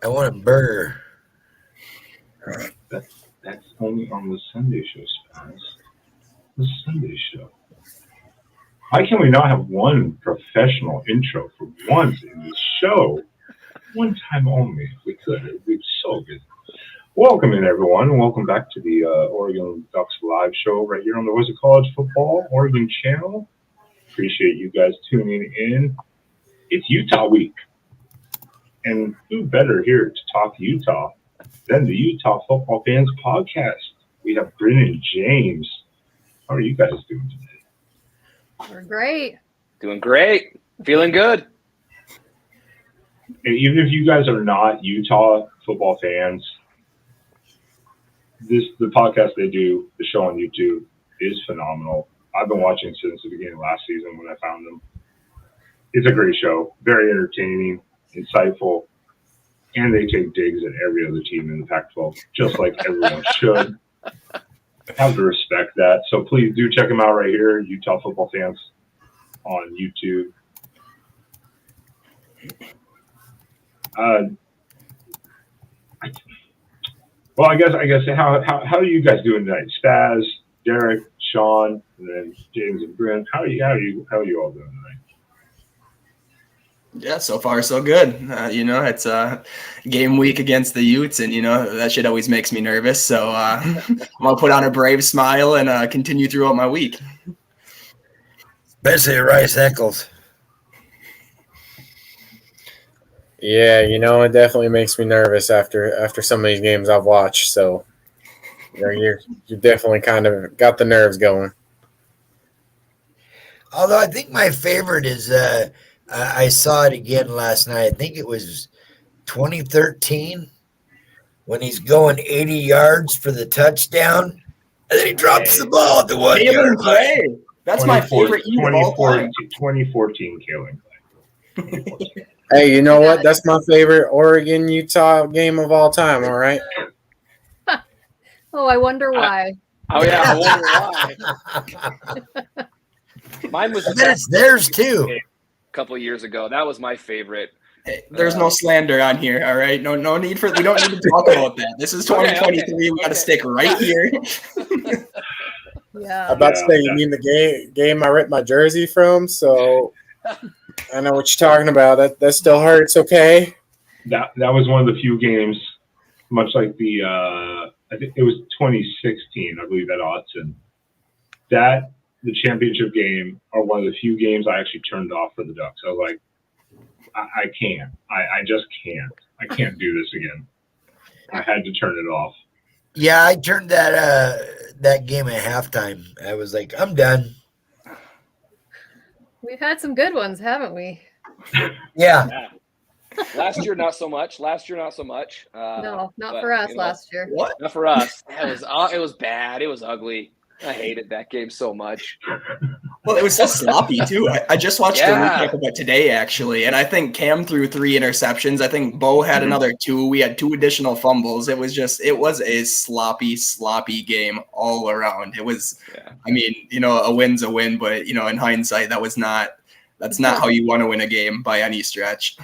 I want a burger. That's only on the Sunday show, Spaz. The Sunday show. Why can we not have one professional intro for once in this show? One time only, if we could. It would be so good. Welcome in, everyone. Welcome back to the Oregon Ducks live show right here on the Voice of College Football Oregon channel. Appreciate you guys tuning in. It's Utah week. And who better here to talk Utah than the Utah Football Fans podcast? We have Bryn and James. How are you guys doing today? We're great. Doing great. Feeling good. And even if you guys are not Utah football fans, the podcast they do, the show on YouTube, is phenomenal. I've been watching since the beginning of last season when I found them. It's a great show, very entertaining, insightful, and they take digs at every other team in the Pac-12, just like everyone should. Have to respect that. So please do check them out right here, Utah Football Fans on YouTube. Well, I guess how are you guys doing tonight? Spaz, Derek, Sean, and then James and Brent. How are you all doing tonight? Yeah, so far so good. It's a game week against the Utes, and that shit always makes me nervous. So I'm gonna put on a brave smile and continue throughout my week. Especially Rice Eccles. Yeah, it definitely makes me nervous after some of these games I've watched. So you definitely kind of got the nerves going. Although I think my favorite is I saw it again last night. I think it was 2013 when he's going 80 yards for the touchdown, and then he drops the ball at the 1 yard line. That's my favorite year of all time. 2014 Kalen Clay. Hey, you know what? That's my favorite Oregon-Utah game of all time, all right? Oh, I wonder why. I wonder why. Mine was. I bet it's theirs too. A couple of years ago, that was my favorite. Hey, there's no slander on here, all right? No need for. We don't need to talk about that. This is 2023. Okay. We got to stick right here. Yeah. I'm about to say, you mean the game I ripped my jersey from? So I know what you're talking about. That still hurts. Okay. That was one of the few games, much like the I think it was 2016, I believe, at Autzen. The championship game are one of the few games I actually turned off for the Ducks. I was like, I can't. I just can't. I can't do this again. I had to turn it off. Yeah, I turned that game at halftime. I was like, I'm done. We've had some good ones, haven't we? Yeah. Last year, not so much. No, not for us last year. What? Not for us. It was bad. It was ugly. I hated that game so much. Well, it was so sloppy too. I just watched a recap of it today, actually, and I think Cam threw 3 interceptions. I think Bo had another 2. We had 2 additional fumbles. It was a sloppy game all around. It was, I mean, a win's a win, but in hindsight, that's not how you want to win a game by any stretch.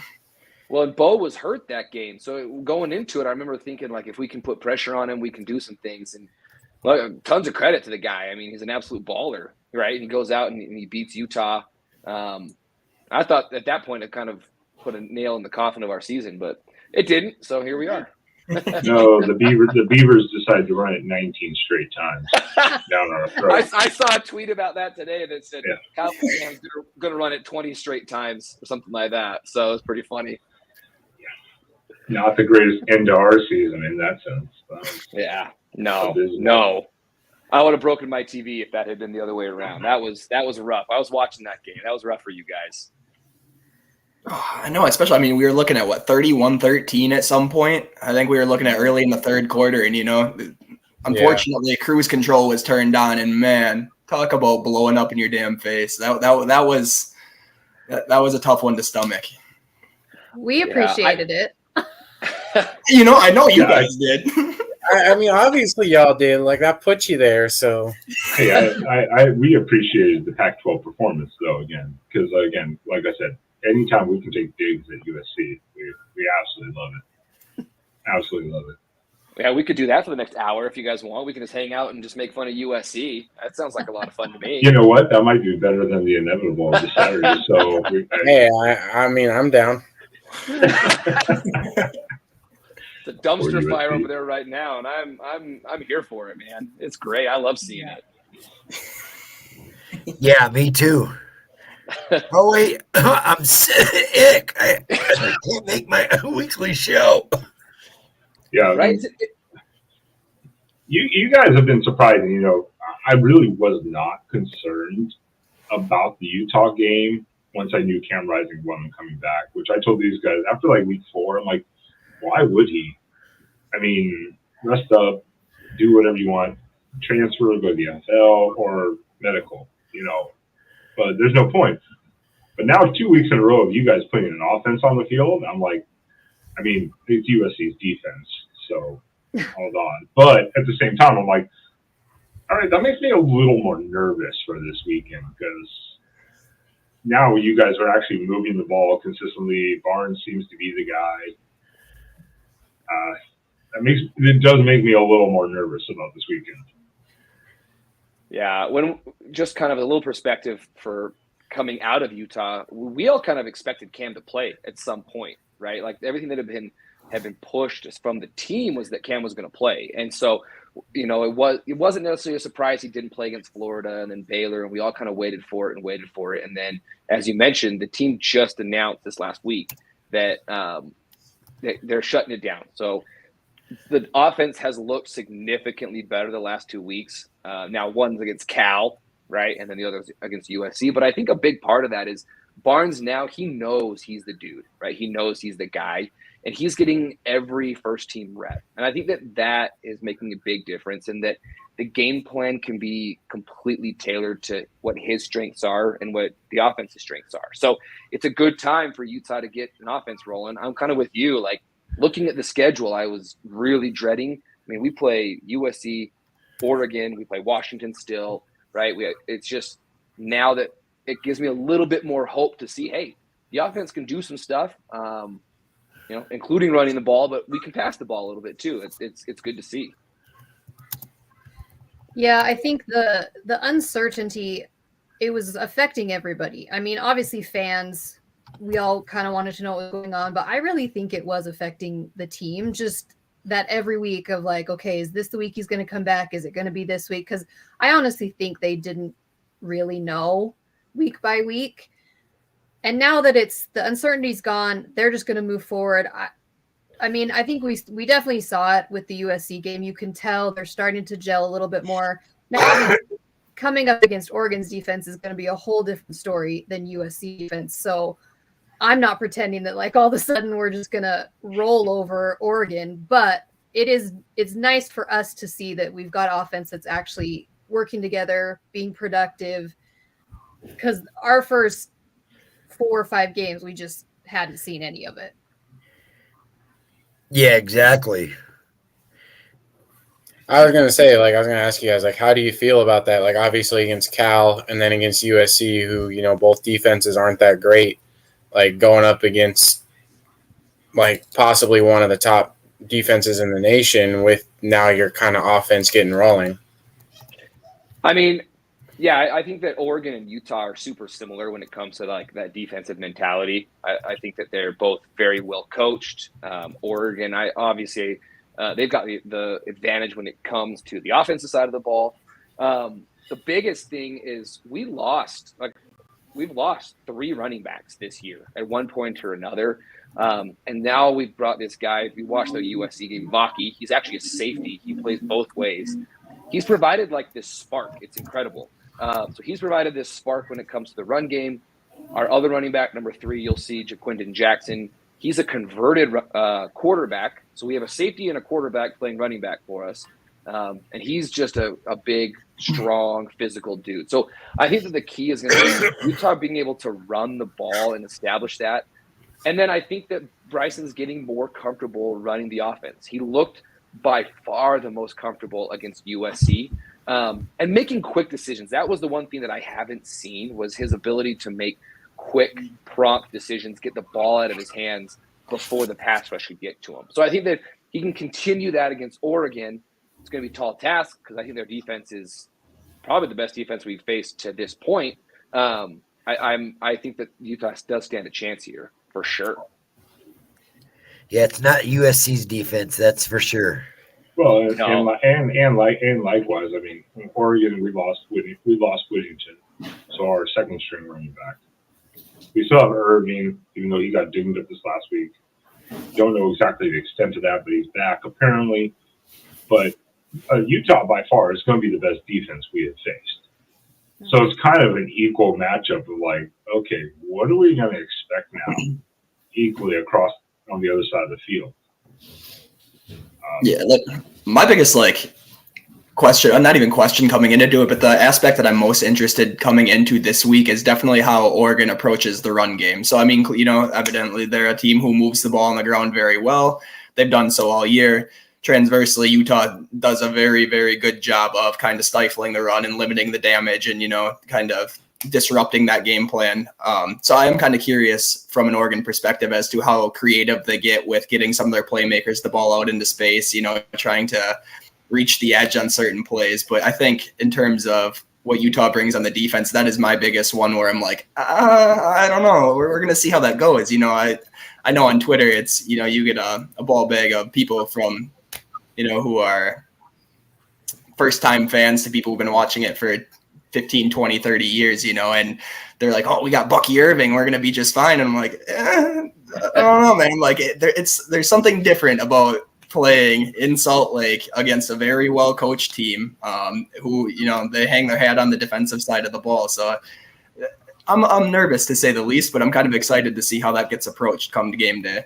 Well, and Bo was hurt that game, so going into it, I remember thinking like, if we can put pressure on him, we can do some things. And tons of credit to the guy. I mean, he's an absolute baller, right? He goes out and he beats Utah. I thought at that point it kind of put a nail in the coffin of our season, but it didn't. So here we are. No, the Beavers decided to run it 19 straight times down our throats. I saw a tweet about that today that said California's going to run it 20 straight times or something like that. So it's pretty funny. Not the greatest end to our season in that sense. Yeah. No. I would have broken my TV if that had been the other way around. That was rough. I was watching that game. That was rough for you guys. Oh, I know, especially, we were looking at 31-13 at some point. I think we were looking at early in the third quarter, and unfortunately, cruise control was turned on, and man, talk about blowing up in your damn face. That was a tough one to stomach. We appreciated it. I know you guys did. Obviously y'all did. Like, that put you there, so. Hey, we appreciated the Pac-12 performance, though, again. Because, again, like I said, anytime we can take digs at USC, we absolutely love it. Absolutely love it. Yeah, we could do that for the next hour if you guys want. We can just hang out and just make fun of USC. That sounds like a lot of fun to me. You know what? That might be better than the inevitable of the Saturday. So, hey, I mean, I'm down. It's a dumpster fire over there right now, and I'm here for it, man. It's great. I love seeing it. Yeah, me too. Oh wait, I'm sick. I can't make my weekly show. Yeah, right. You guys have been surprising. You know, I really was not concerned about the Utah game once I knew Cam Rising wasn't coming back. Which I told these guys after like week 4. I'm like, why would he? I mean, rest up, do whatever you want, transfer, go to the NFL or medical. You know, but there's no point. But now 2 weeks in a row of you guys putting an offense on the field, I'm like, I mean, it's USC's defense, so hold on. But at the same time, I'm like, all right, that makes me a little more nervous for this weekend because now you guys are actually moving the ball consistently. Barnes seems to be the guy. It does make me a little more nervous about this weekend. Yeah, when just kind of a little perspective for coming out of Utah, we all kind of expected Cam to play at some point, right? Like everything that had been pushed from the team was that Cam was going to play, and so you know it wasn't necessarily a surprise he didn't play against Florida and then Baylor, and we all kind of waited for it, and then as you mentioned, the team just announced this last week that they're shutting it down. So the offense has looked significantly better the last 2 weeks. Now one's against Cal, right? And then the other's against USC. But I think a big part of that is Barnes now, he knows he's the dude, right? He knows he's the guy, and he's getting every first team rep. And I think that is making a big difference, and that the game plan can be completely tailored to what his strengths are and what the offense's strengths are. So it's a good time for Utah to get an offense rolling. I'm kind of with you. Like looking at the schedule, I was really dreading. I mean, we play USC, Oregon, we play Washington still, right? It's just now that it gives me a little bit more hope to see, hey, the offense can do some stuff, you know, including running the ball, but we can pass the ball a little bit too. It's good to see. Yeah, I think the uncertainty, it was affecting everybody. I mean, obviously fans, we all kind of wanted to know what was going on, but I really think it was affecting the team. Just that every week of like, okay, is this the week he's going to come back? Is it going to be this week? Because I honestly think they didn't really know week by week. And now that the uncertainty's gone, they're just going to move forward. I mean, I think we definitely saw it with the USC game. You can tell they're starting to gel a little bit more. Now, coming up against Oregon's defense is going to be a whole different story than USC defense. So I'm not pretending that like all of a sudden we're just going to roll over Oregon, but it's nice for us to see that we've got offense that's actually working together, being productive, because our first 4 or 5 games, we just hadn't seen any of it. Yeah, exactly. I was going to ask you guys, like, how do you feel about that? Like, obviously against Cal and then against USC, who, you know, both defenses aren't that great, like going up against like possibly one of the top defenses in the nation with now your kind of offense getting rolling. I mean, yeah, I think that Oregon and Utah are super similar when it comes to like that defensive mentality. I think that they're both very well coached. Oregon, they've got the advantage when it comes to the offensive side of the ball. The biggest thing is we've lost 3 running backs this year at one point or another. And now we've brought this guy. If you watch the USC game, Vaki, he's actually a safety. He plays both ways. He's provided like this spark. It's incredible. So he's provided this spark when it comes to the run game. Our other running back, number 3, you'll see Jaquindon Jackson. He's a converted quarterback. So we have a safety and a quarterback playing running back for us. And he's just a big, strong, physical dude. So I think that the key is going to be Utah being able to run the ball and establish that. And then I think that Bryson's getting more comfortable running the offense. He looked by far the most comfortable against USC and making quick decisions. That was the one thing that I haven't seen was his ability to make quick, prompt decisions, get the ball out of his hands before the pass rush could get to him. So I think that he can continue that against Oregon, it's going to be a tall task because I think their defense is probably the best defense we've faced to this point. I think that Utah does stand a chance here for sure. Yeah, it's not USC's defense, that's for sure. Well, No. and likewise, I mean, Oregon, we lost Whittington, so our second string running back. We still have Irving, even though he got dinged up this last week. Don't know exactly the extent of that, but he's back apparently. But Utah by far is going to be the best defense we have faced. So it's kind of an equal matchup of like, okay, what are we going to expect now equally across on the other side of the field? My biggest question, not even question coming into it, but the aspect that I'm most interested coming into this week is definitely how Oregon approaches the run game. So, I mean, evidently they're a team who moves the ball on the ground very well. They've done so all year. Transversely, Utah does a very, very good job of kind of stifling the run and limiting the damage and, kind of disrupting that game plan. So I am kind of curious from an Oregon perspective as to how creative they get with getting some of their playmakers the ball out into space, trying to reach the edge on certain plays. But I think in terms of what Utah brings on the defense, that is my biggest one where I'm like, I don't know. We're going to see how that goes. I know on Twitter, it's, you get a ball bag of people from, who are first-time fans to people who've been watching it for 15, 20, 30 years, and they're like, oh, we got Bucky Irving. We're going to be just fine. And I'm like, I don't know, man. Like, there's something different about playing in Salt Lake against a very well-coached team who, they hang their hat on the defensive side of the ball. So I'm nervous to say the least, but I'm kind of excited to see how that gets approached come to game day.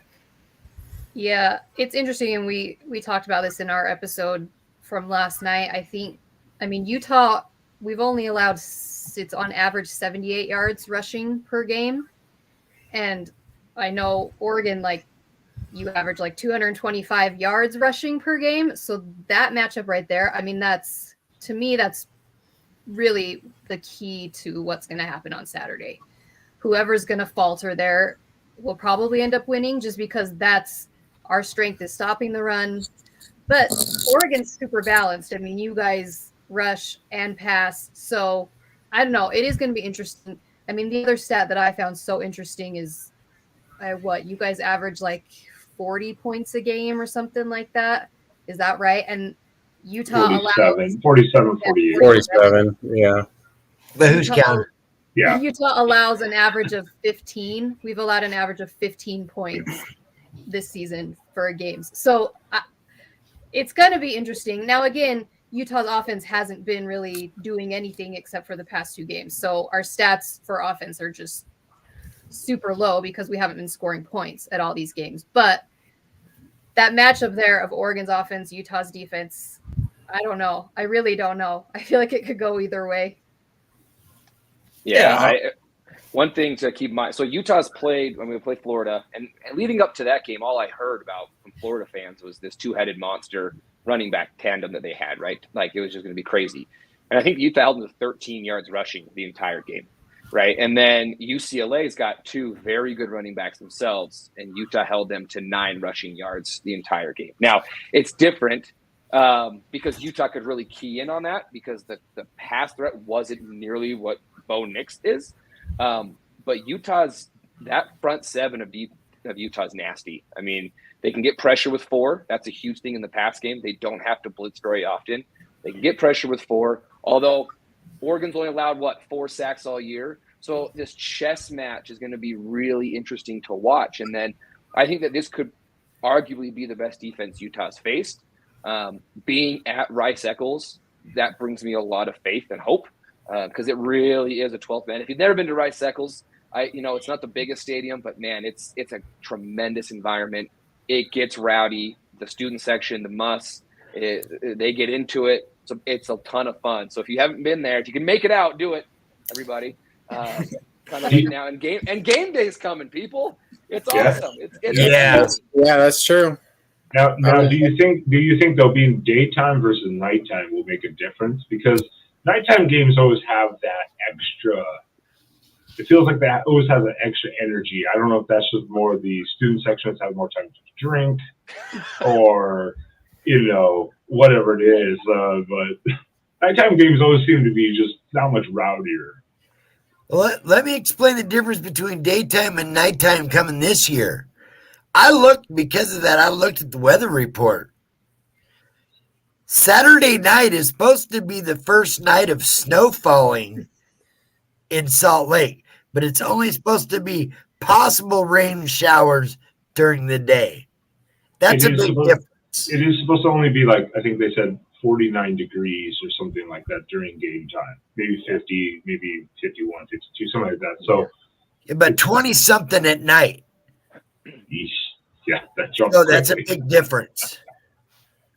Yeah, it's interesting, and we talked about this in our episode from last night. Utah, we've only allowed, it's on average 78 yards rushing per game, and I know Oregon, you average 225 yards rushing per game. So that matchup right there, that's really the key to what's going to happen on Saturday. Whoever's going to falter there will probably end up winning, just because that's our strength is stopping the run. But Oregon's super balanced. You guys rush and pass. So I don't know. It is going to be interesting. The other stat that I found so interesting is you guys average 40 points a game or something like that. Is that right? And Utah 47, 48. 47, yeah. But who's counting? Yeah. Utah allows an average of 15. We've allowed an average of 15 points this season for games. So it's going to be interesting. Now, again, Utah's offense hasn't been really doing anything except for the past 2 games. So our stats for offense are just super low because we haven't been scoring points at all these games. But that matchup there of Oregon's offense, Utah's defense, I don't know. I really don't know. I feel like it could go either way. Yeah. One thing to keep in mind, so Utah's played when we played Florida, and leading up to that game, all I heard about from Florida fans was this 2-headed monster running back tandem that they had, right? It was just going to be crazy. And I think Utah held them to 13 yards rushing the entire game, right? And then UCLA's got 2 very good running backs themselves, and Utah held them to 9 rushing yards the entire game. Now, it's different because Utah could really key in on that because the pass threat wasn't nearly what Bo Nix is. But that front 7 of Utah's nasty. They can get pressure with 4. That's a huge thing in the pass game. They don't have to blitz very often. They can get pressure with 4, although Oregon's only allowed, 4 sacks all year. So this chess match is going to be really interesting to watch. And then I think that this could arguably be the best defense Utah's faced. Being at Rice-Eccles, that brings me a lot of faith and hope because it really is a 12th man. If you've never been to Rice-Eccles, it's not the biggest stadium, but, man, it's a tremendous environment. It gets rowdy. The student section, the Muss, they get into it. So it's a ton of fun. So if you haven't been there, if you can make it out, do it, everybody. Come out now, and game day's coming, people. It's awesome. It's that's true. Now, do you think there'll be daytime versus nighttime will make a difference? Because nighttime games always have that extra it feels like that always has an extra energy. I don't know if that's just more of the student sections have more time to drink, or whatever it is. But nighttime games always seem to be just that much rowdier. Well, let me explain the difference between daytime and nighttime coming this year. Because of that, I looked at the weather report. Saturday night is supposed to be the first night of snow falling in Salt Lake, but it's only supposed to be possible rain showers during the day. That's a big difference. It is supposed to only be like, I think they said 49 degrees or something like that during game time. Maybe 50, maybe 51, 52, something like that. So, but 20 something at night. Yeah, that jumps. So that's a big difference.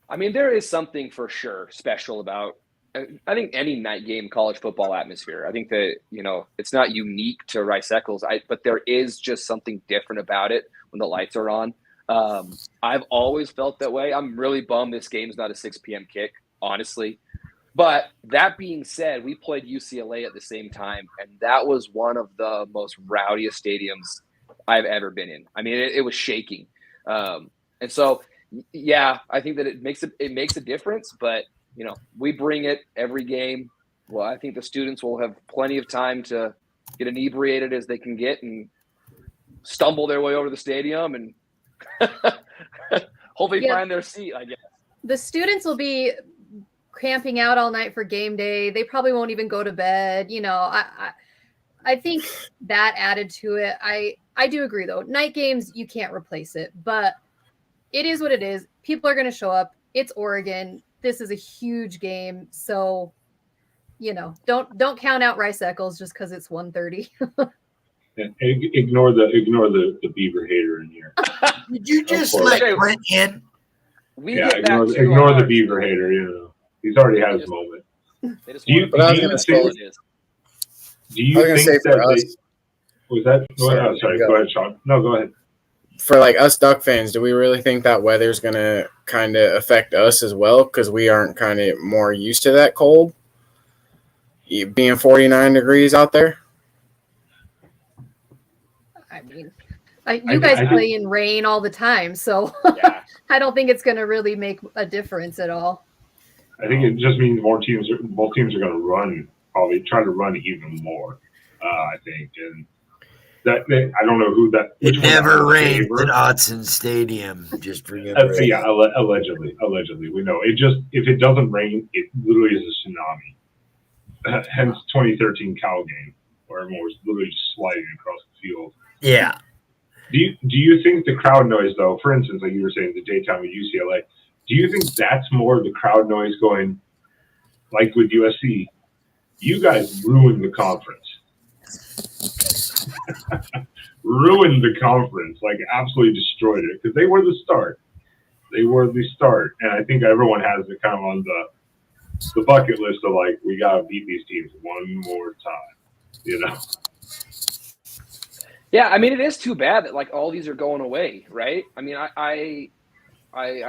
I mean, there is something for sure special about, I think, any night game college football atmosphere. I think that, it's not unique to Rice Eccles, but there is just something different about it when the lights are on. I've always felt that way. I'm really bummed this game's not a 6 p.m. kick, honestly. But that being said, we played UCLA at the same time, and that was one of the most rowdiest stadiums I've ever been in. I mean, it was shaking. And so, yeah, I think that it makes a difference, but we bring it every game. Well, I think the students will have plenty of time to get inebriated as they can get and stumble their way over the stadium and hopefully find their seat, I guess. The students will be camping out all night for game day. They probably won't even go to bed. I think that added to it. I do agree, though. Night games, you can't replace it, but it is what it is. People are going to show up. It's Oregon. This is a huge game. So, don't count out Rice Eccles just because it's 1:30. And ignore the Beaver hater in here. Did you just let Brent in? Ignore the Beaver hater. He's already had his moment. Do you think that was that? Sorry, go ahead, Sean. No, go ahead. For us Duck fans, do we really think that weather's going to kind of affect us as well? Because we aren't kind of more used to that cold, being 49 degrees out there. I mean, you guys play in rain all the time, so I don't think it's going to really make a difference at all. I think it just means both teams are going to run, probably try to run even more. I think, and that I don't know who that. It never rained at Autzen Stadium. Just remember. Allegedly, we know it. Just if it doesn't rain, it literally is a tsunami. Hence, 2013 Cal game where everyone was literally just sliding across the field. Yeah. Do you think the crowd noise, though, for instance, like you were saying, the daytime at UCLA, do you think that's more the crowd noise going, like with USC, you guys ruined the conference? Ruined the conference, like absolutely destroyed it, because they were the start. And I think everyone has it kind of on the bucket list of like, we got to beat these teams one more time, Yeah, I mean, it is too bad that like all these are going away, right? I mean, I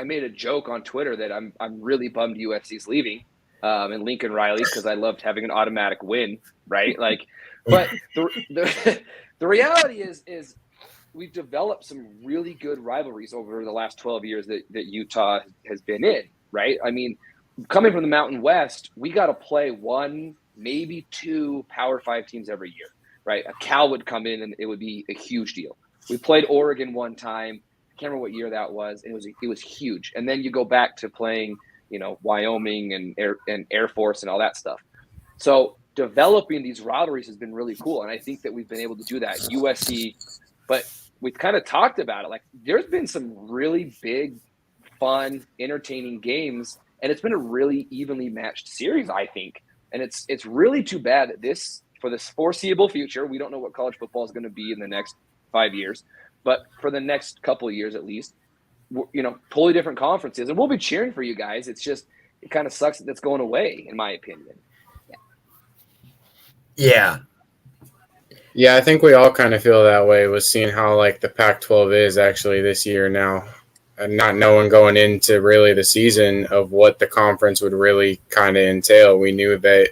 made a joke on Twitter that I'm really bummed USC's leaving, and Lincoln Riley, because I loved having an automatic win, right? Like, but the reality is we've developed some really good rivalries over the last 12 years that Utah has been in, right? I mean, coming from the Mountain West, we got to play one, maybe two Power 5 teams every year. Right, a Cal would come in and it would be a huge deal. We played Oregon one time. I can't remember what year that was. And it was huge. And then you go back to playing, Wyoming and Air Force and all that stuff. So developing these rivalries has been really cool, and I think that we've been able to do that. USC, but we've kind of talked about it. Like, there's been some really big, fun, entertaining games, and it's been a really evenly matched series, I think. And it's really too bad that for this foreseeable future, we don't know what college football is going to be in the next 5 years, but for the next couple of years at least, totally different conferences, and we'll be cheering for you guys. It's just, it kind of sucks that that's going away, in my opinion. Yeah. Yeah, I think we all kind of feel that way with seeing how the Pac-12 is actually this year now, and not knowing going into really the season of what the conference would really kind of entail. We knew that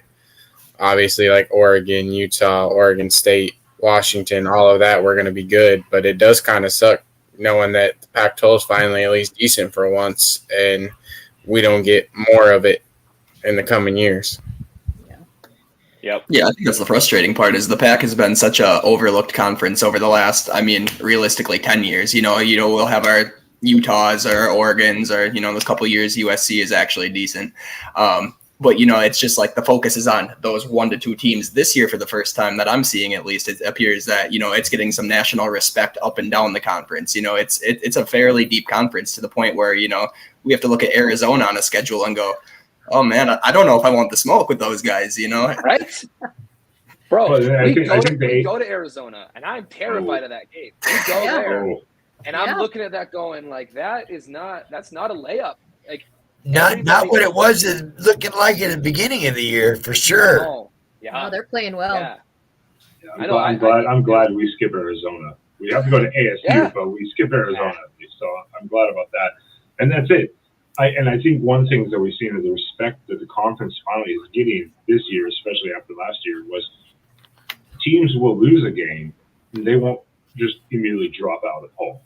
obviously Oregon, Utah, Oregon State Washington, all of that, we're going to be good. But it does kind of suck knowing that the Pac-12 is finally at least decent for once, and we don't get more of it in the coming years. Yep. Yeah, I think that's the frustrating part is the Pac has been such a overlooked conference over the last, I mean, realistically 10 years. We'll have our Utahs or Oregons or, those couple of years USC is actually decent. But, it's just like the focus is on those 1 to 2 teams this year for the first time that I'm seeing, at least. It appears that, it's getting some national respect up and down the conference. It's a fairly deep conference to the point where, we have to look at Arizona on a schedule and go, oh, man, I don't know if I want the smoke with those guys, Right? Bro, Well, we go to Arizona, and I'm terrified of that game. We go there, and I'm looking at that going, like, that's not a layup. Like, not what it was looking like at the beginning of the year, for sure. Oh, they're playing well. Yeah. I'm glad we skip Arizona. We have to go to ASU, but we skip Arizona. So I'm glad about that. And that's it. I think one thing that we've seen is the respect that the conference finally is getting this year, especially after last year, was teams will lose a game and they won't just immediately drop out at home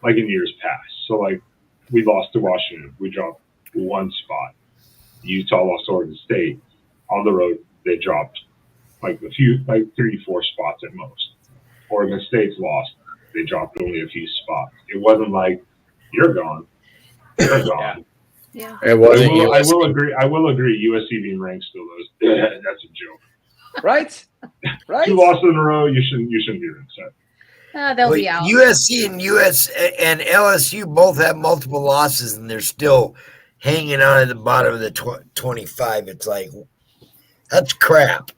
like in years past. So like we lost to Washington, we dropped 1 spot. Utah lost to Oregon State. On the road, they dropped like 3-4 spots at most. Oregon State's lost. They dropped only a few spots. It wasn't like you're gone. You're gone. Yeah. It wasn't. I will agree. USC being ranked still though. That's a joke. Right. 2 losses in a row. You shouldn't be upset. They'll be out. USC and LSU both have multiple losses, and they're still hanging on at the bottom of the 25. It's like, that's crap.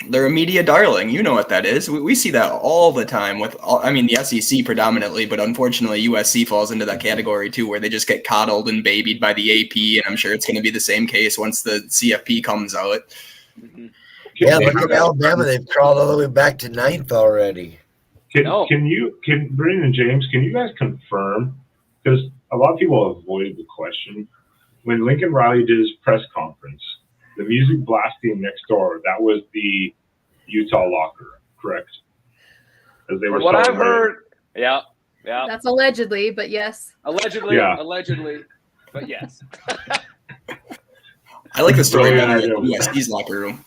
They're a media darling. You know what that is. We see that all the time the SEC predominantly, but unfortunately USC falls into that category too, where they just get coddled and babied by the AP, and I'm sure it's going to be the same case once the CFP comes out. Mm-hmm. Yeah, look at Alabama. They've crawled all the way back to 9th already. Can Brandon and James, can you guys confirm, because a lot of people avoided the question, when Lincoln Riley did his press conference, the music blasting next door, that was the Utah locker, correct? As they were what I've heard, yeah. That's allegedly, but yes. Allegedly, but yes. I like the story better than USC's locker room.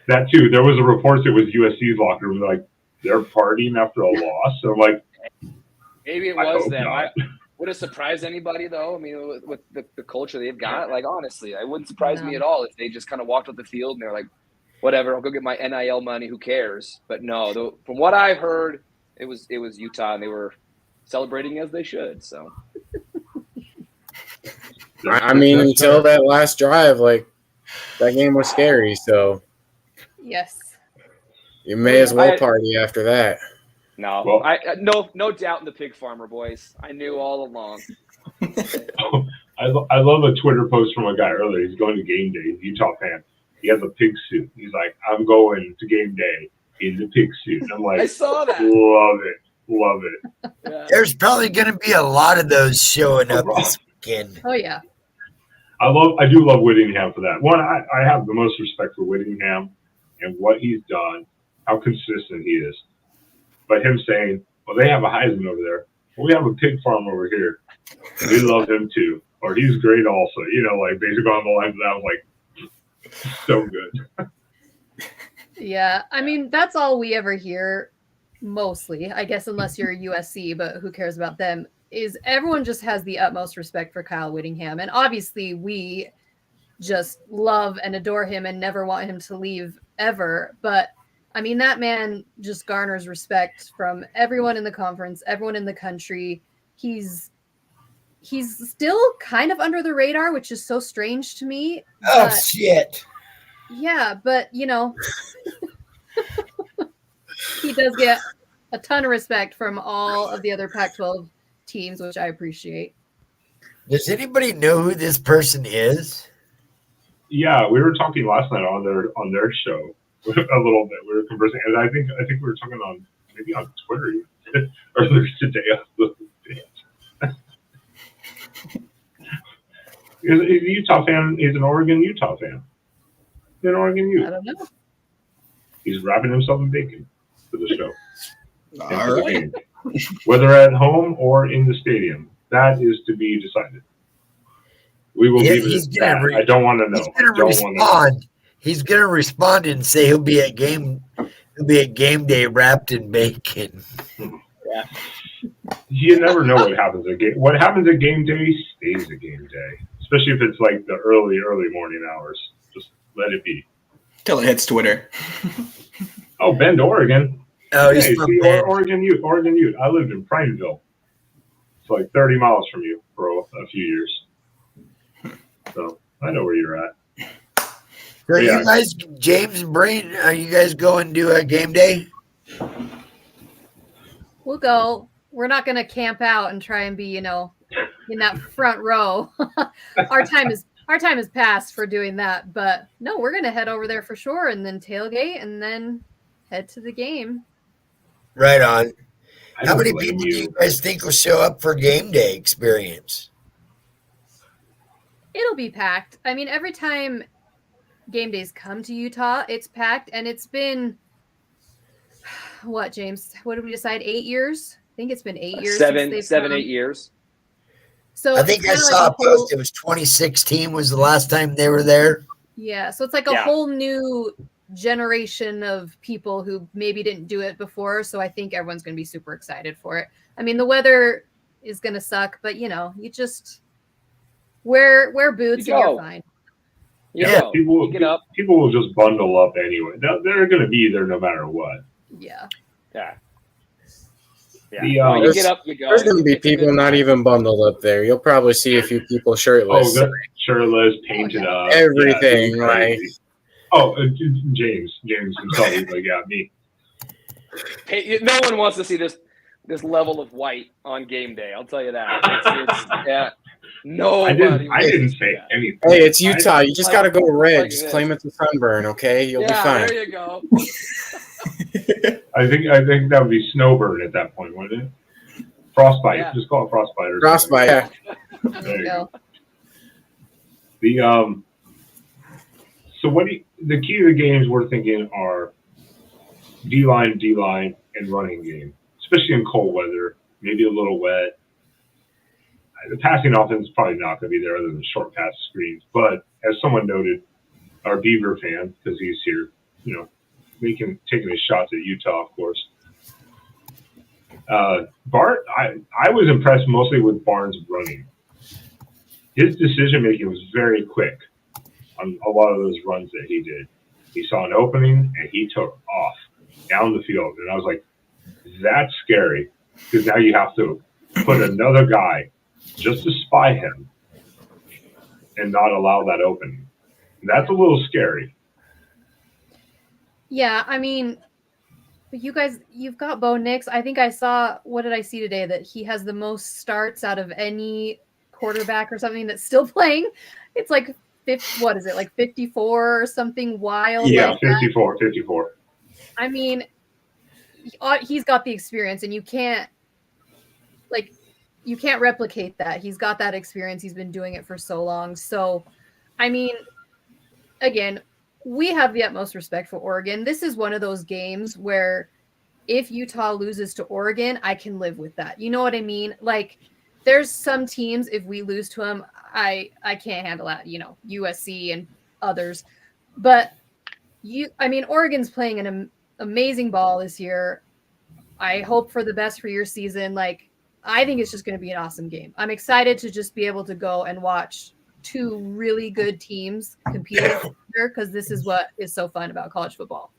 That too. There was a report that was USC's locker room, like they're partying after a loss. So like, maybe it was them. Would it surprise anybody though? I mean, with the culture they've got, like honestly, it wouldn't surprise me at all if they just kind of walked up the field and they're like, whatever, I'll go get my NIL money. Who cares? But no, from what I've heard, it was Utah, and they were celebrating as they should. So, I mean, until that last drive, like that game was scary. So, yes, you may as well party after that. No, no doubt in the pig farmer, boys. I knew all along. I love a Twitter post from a guy earlier. He's going to game day. He's a Utah fan. He has a pig suit. He's like, I'm going to game day in the pig suit. And I'm like, I saw that. Love it. Yeah. There's probably going to be a lot of those showing up this weekend. Oh yeah. I do love Whittingham for that. One, I have the most respect for Whittingham and what he's done, how consistent he is. But him saying, well, they have a Heisman over there. Well, we have a pig farm over here. We love him too. Or he's great also. Like basically on the lines of that, I was like, so good. Yeah. I mean, that's all we ever hear mostly, I guess, unless you're USC, but who cares about them, is everyone just has the utmost respect for Kyle Whittingham. And obviously we just love and adore him and never want him to leave ever. But I mean, that man just garners respect from everyone in the conference, everyone in the country. He's still kind of under the radar, which is so strange to me. Oh, shit. Yeah, but, he does get a ton of respect from all of the other Pac-12 teams, which I appreciate. Does anybody know who this person is? Yeah, we were talking last night on their show a little bit. We were conversing, and I think we were talking on maybe on Twitter earlier today. He's a Utah fan. He's an Oregon Utah fan. An Oregon Ute. I don't know. He's wrapping himself in bacon for the show. And All for the right. game. Whether at home or in the stadium, that is to be decided. We will leave it at that. I don't want to know. I don't want to know. He's gonna respond and say he'll be at game day wrapped in bacon. Yeah. You never know what happens at game. What happens at game day stays at game day, especially if it's like the early morning hours. Just let it be Till it hits Twitter. Oh, Bend, Oregon. Oh, he's Hey, from see, Bend. Oregon Ute. I lived in Prineville. It's like 30 miles from you for a few years. So I know where you're at. So Yeah. you guys, James and Breen, are you guys going to a game day? We'll go. We're not going to camp out and try and be, in that front row. Our time is past for doing that. But no, we're going to head over there for sure, and then tailgate, and then head to the game. Right on. I How don't many blame people do you guys think will show up for game day experience? It'll be packed. I mean, every time game days come to Utah, it's packed, and it's been what, James? What did we decide? 8 years? I think it's been 8 years. Seven, since they've come. 8 years. So I think I saw a post. It was 2016 was the last time they were there. Yeah, so it's like a whole new generation of people who maybe didn't do it before. So I think everyone's going to be super excited for it. I mean, the weather is going to suck, but you just wear boots and you're fine. People will just bundle up anyway. They're going to be there no matter what. Yeah. You get up, you go. There's going to be people not even bundled up there. You'll probably see a few people shirtless. Oh, shirtless, painted up. Everything, yeah, right? Oh, James himself is like, me. Hey, no one wants to see this level of white on game day. I'll tell you that. Nobody. I didn't say anything. Hey, it's Utah. You just got to go red. Just claim it's a sunburn, okay? You'll be fine. There you go. I think that would be snowburn at that point, wouldn't it? Frostbite. Yeah. Just call it frostbite. Or frostbite. Yeah. There you go. So the key to the games we're thinking are D-line, and running game, especially in cold weather, maybe a little wet. The passing offense is probably not going to be there other than short pass screens. But as someone noted, our Beaver fan, because he's here, taking his shots at Utah, of course. Bart, I was impressed mostly with Barnes' running. His decision making was very quick on a lot of those runs that he did. He saw an opening and he took off down the field. And I was like, that's scary, because now you have to put another guy just to spy him and not allow that opening. That's a little scary. Yeah, I mean, you guys, you've got Bo Nix. I think I saw, what did I see today? That he has the most starts out of any quarterback or something that's still playing. It's like, what is it, like 54 or something wild? Yeah, like 54. I mean, he's got the experience, and you can't replicate that. He's got that experience. He's been doing it for so long. So, I mean, again, we have the utmost respect for Oregon. This is one of those games where if Utah loses to Oregon, I can live with that. You know what I mean? Like, there's some teams, if we lose to them, I can't handle that, USC and others. But Oregon's playing an amazing ball this year. I hope for the best for your season. Like, I think it's just going to be an awesome game. I'm excited to just be able to go and watch two really good teams compete together, because this is what is so fun about college football.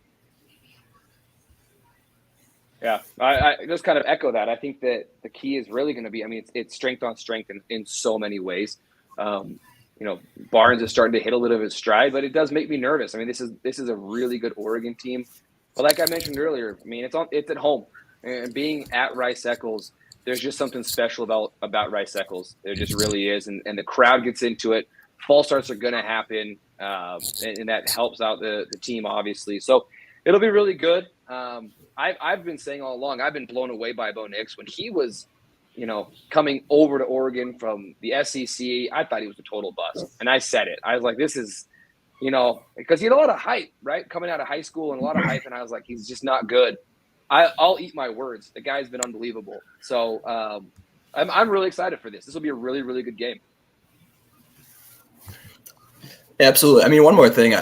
Yeah, I just kind of echo that. I think that the key is really going to be, it's strength on strength in so many ways. Barnes is starting to hit a little of his stride, but it does make me nervous. This is a really good Oregon team. But like I mentioned earlier, it's at home, and being at Rice-Eccles, there's just something special about Rice-Eccles. There just really is, and the crowd gets into it. False starts are going to happen, and that helps out the team, obviously. So it'll be really good. I've been saying all along, I've been blown away by Bo Nix. When he was, coming over to Oregon from the SEC, I thought he was a total bust. And I said it. I was like, this is you know, because he had a lot of hype, right, coming out of high school and a lot of hype, and I was like, he's just not good. I'll eat my words. The guy's been unbelievable. So I'm really excited for this. This will be a really, really good game. Absolutely. I mean, one more thing.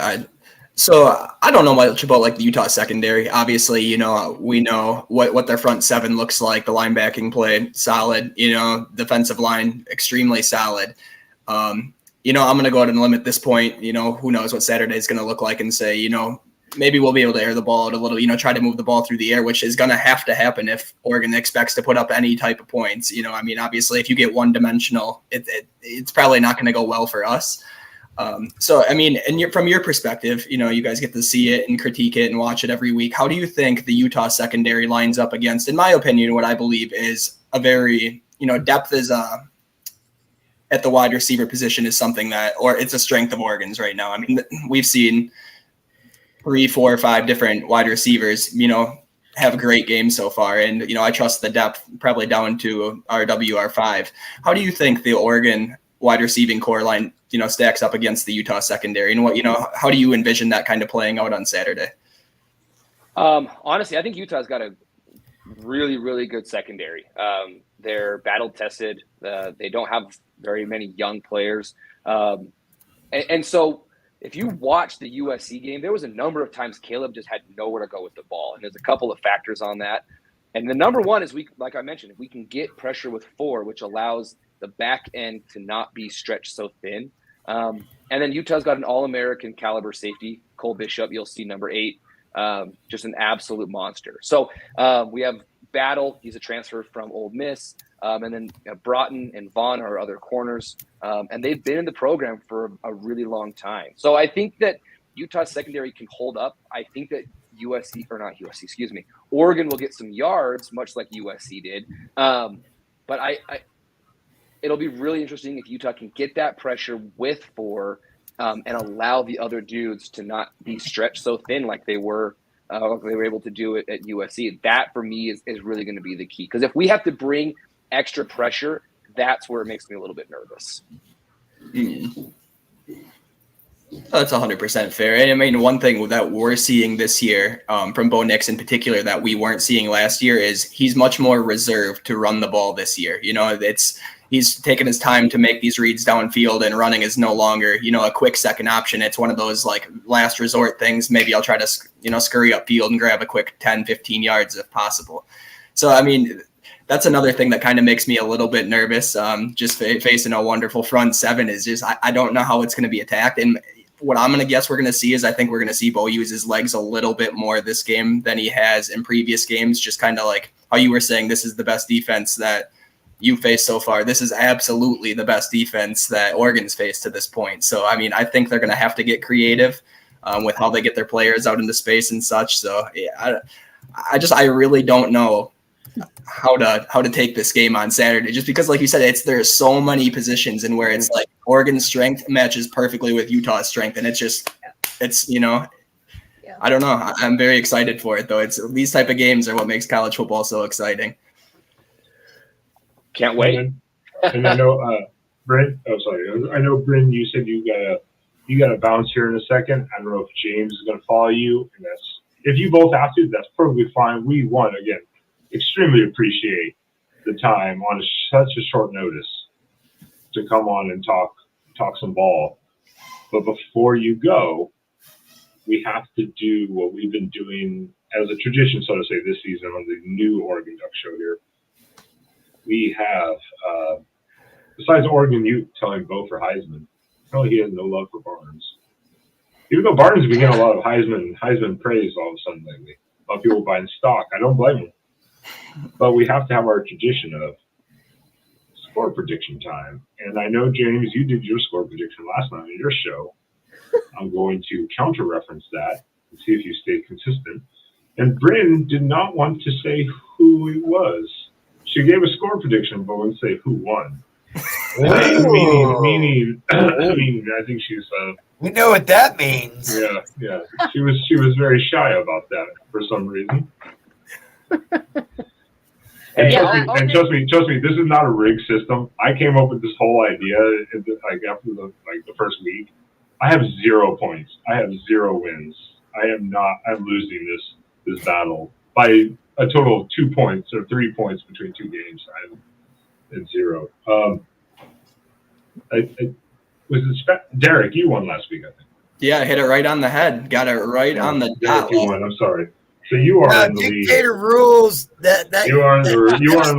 So I don't know much about like the Utah secondary. Obviously, you know, we know what their front seven looks like. The linebacking play solid. You know, defensive line extremely solid. You know, I'm going to go ahead and limit this point. You know, who knows what Saturday is going to look like, and say, you know, maybe we'll be able to air the ball out a little. You know, try to move the ball through the air, which is going to happen if Oregon expects to put up any type of points. You know, I mean, obviously, if you get one dimensional, it's probably not going to go well for us. So, I mean, and from your perspective, you know, you guys get to see it and critique it and watch it every week. How do you think the Utah secondary lines up against, in my opinion, what I believe is a very, you know, depth is at the wide receiver position is something that, or it's a strength of Oregon's right now. I mean, we've seen 3, 4, 5 different wide receivers, you know, have great games so far. And, you know, I trust the depth probably down to our WR5. How do you think the Oregon wide receiving core line, you know, stacks up against the Utah secondary, and what, you know, how do you envision that kind of playing out on Saturday? Honestly, I think Utah's got a really, really good secondary. They're battle tested. They don't have very many young players. And so if you watch the USC game, there was a number of times Caleb just had nowhere to go with the ball. And there's a couple of factors on that. And the number one is, like I mentioned, if we can get pressure with 4, which allows the back end to not be stretched so thin. And then Utah's got an All-American caliber safety, Cole Bishop. You'll see number 8, just an absolute monster. So we have Battle. He's a transfer from Ole Miss. And then Broughton and Vaughn are other corners. And they've been in the program for a really long time. So I think that Utah's secondary can hold up. I think that Oregon will get some yards, much like USC did. But it'll be really interesting if Utah can get that pressure with 4 and allow the other dudes to not be stretched so thin like they were able to do it at USC. That, for me, is really going to be the key. Because if we have to bring extra pressure, that's where it makes me a little bit nervous. That's 100% fair. And I mean, one thing that we're seeing this year from Bo Nix in particular that we weren't seeing last year is he's much more reserved to run the ball this year. You know, he's taken his time to make these reads downfield, and running is no longer, you know, a quick second option. It's one of those like last resort things. Maybe I'll try to, you know, scurry upfield and grab a quick 10, 15 yards if possible. So, I mean, that's another thing that kind of makes me a little bit nervous. Just facing a wonderful front seven is just, I don't know how it's going to be attacked. And what I'm going to guess we're going to see is I think we're going to see Bo use his legs a little bit more this game than he has in previous games. Just kind of like how you were saying, this is the best defense that you faced so far. This is absolutely the best defense that Oregon's faced to this point. So, I mean, I think they're going to have to get creative with how they get their players out into space and such. So, yeah, I really don't know how to take this game on Saturday, just because, like you said, there's so many positions and where it's like Oregon's strength matches perfectly with Utah's strength, and it's you know, I don't know. I'm very excited for it though. These type of games are what makes college football so exciting. Can't wait. And I know Brent. Oh, sorry. I know Bryn. You said you got to bounce here in a second. I don't know if James is going to follow you, and if you both have to, that's perfectly fine. We won again. Extremely appreciate the time on such a short notice to come on and talk some ball. But before you go, we have to do what we've been doing as a tradition, so to say, this season on the new Oregon Duck Show here. We have, besides Oregon Ute telling Bo for Heisman, probably he has no love for Barnes. Even though Barnes has been getting a lot of Heisman praise all of a sudden lately. A lot of people buying stock. I don't blame them. But we have to have our tradition of score prediction time. And I know, James, you did your score prediction last night on your show. I'm going to counter-reference that and see if you stay consistent. And Bryn did not want to say who it was. She gave a score prediction, but wouldn't say who won. Meaning, I think she's. We know what that means. Yeah. She was very shy about that for some reason. And trust me, this is not a rigged system. I came up with this whole idea after the first week. I have 0 points. I have 0 wins. I'm losing this battle by a total of 2 points or 3 points between 2 games. I'm at 0. Derek, you won last week, I think. Yeah, I hit it right on the head. Got it right on the Derek, dot. you won. I'm sorry. So you are in the lead. Dictator rules. You are in the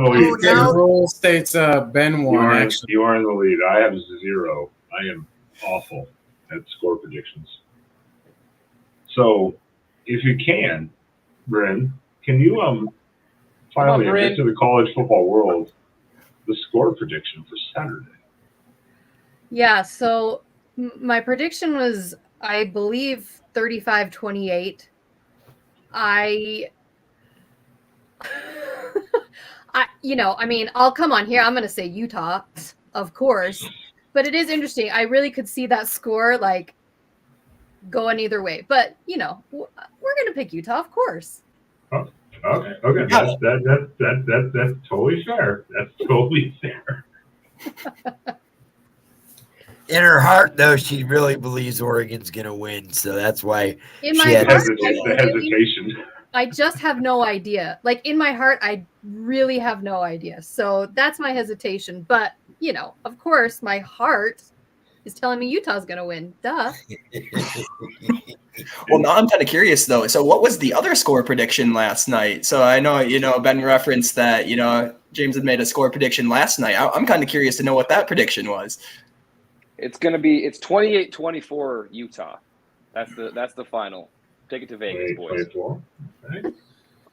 lead. The rule states Ben won, actually. You are in the lead. I have 0. I am awful at score predictions. So, if you can, Bryn, can you finally admit to the college football world the score prediction for Saturday? Yeah, so my prediction was, I believe, 35-28. I'll come on here. I'm going to say Utah, of course. But it is interesting. I really could see that score, like, going either way. But, we're going to pick Utah, of course. Okay. That's totally fair. That's totally fair. In her heart, though, she really believes Oregon's going to win. So that's why in she my had heart, the hesitation. I just have no idea. Like, in my heart, I really have no idea. So that's my hesitation. But, of course, my heart is telling me Utah's going to win. Duh. Well, now I'm kind of curious, though. So what was the other score prediction last night? So I know, Ben referenced that, James had made a score prediction last night. I'm kind of curious to know what that prediction was. It's 28-24 Utah. That's the final. Take it to Vegas, boys. Okay.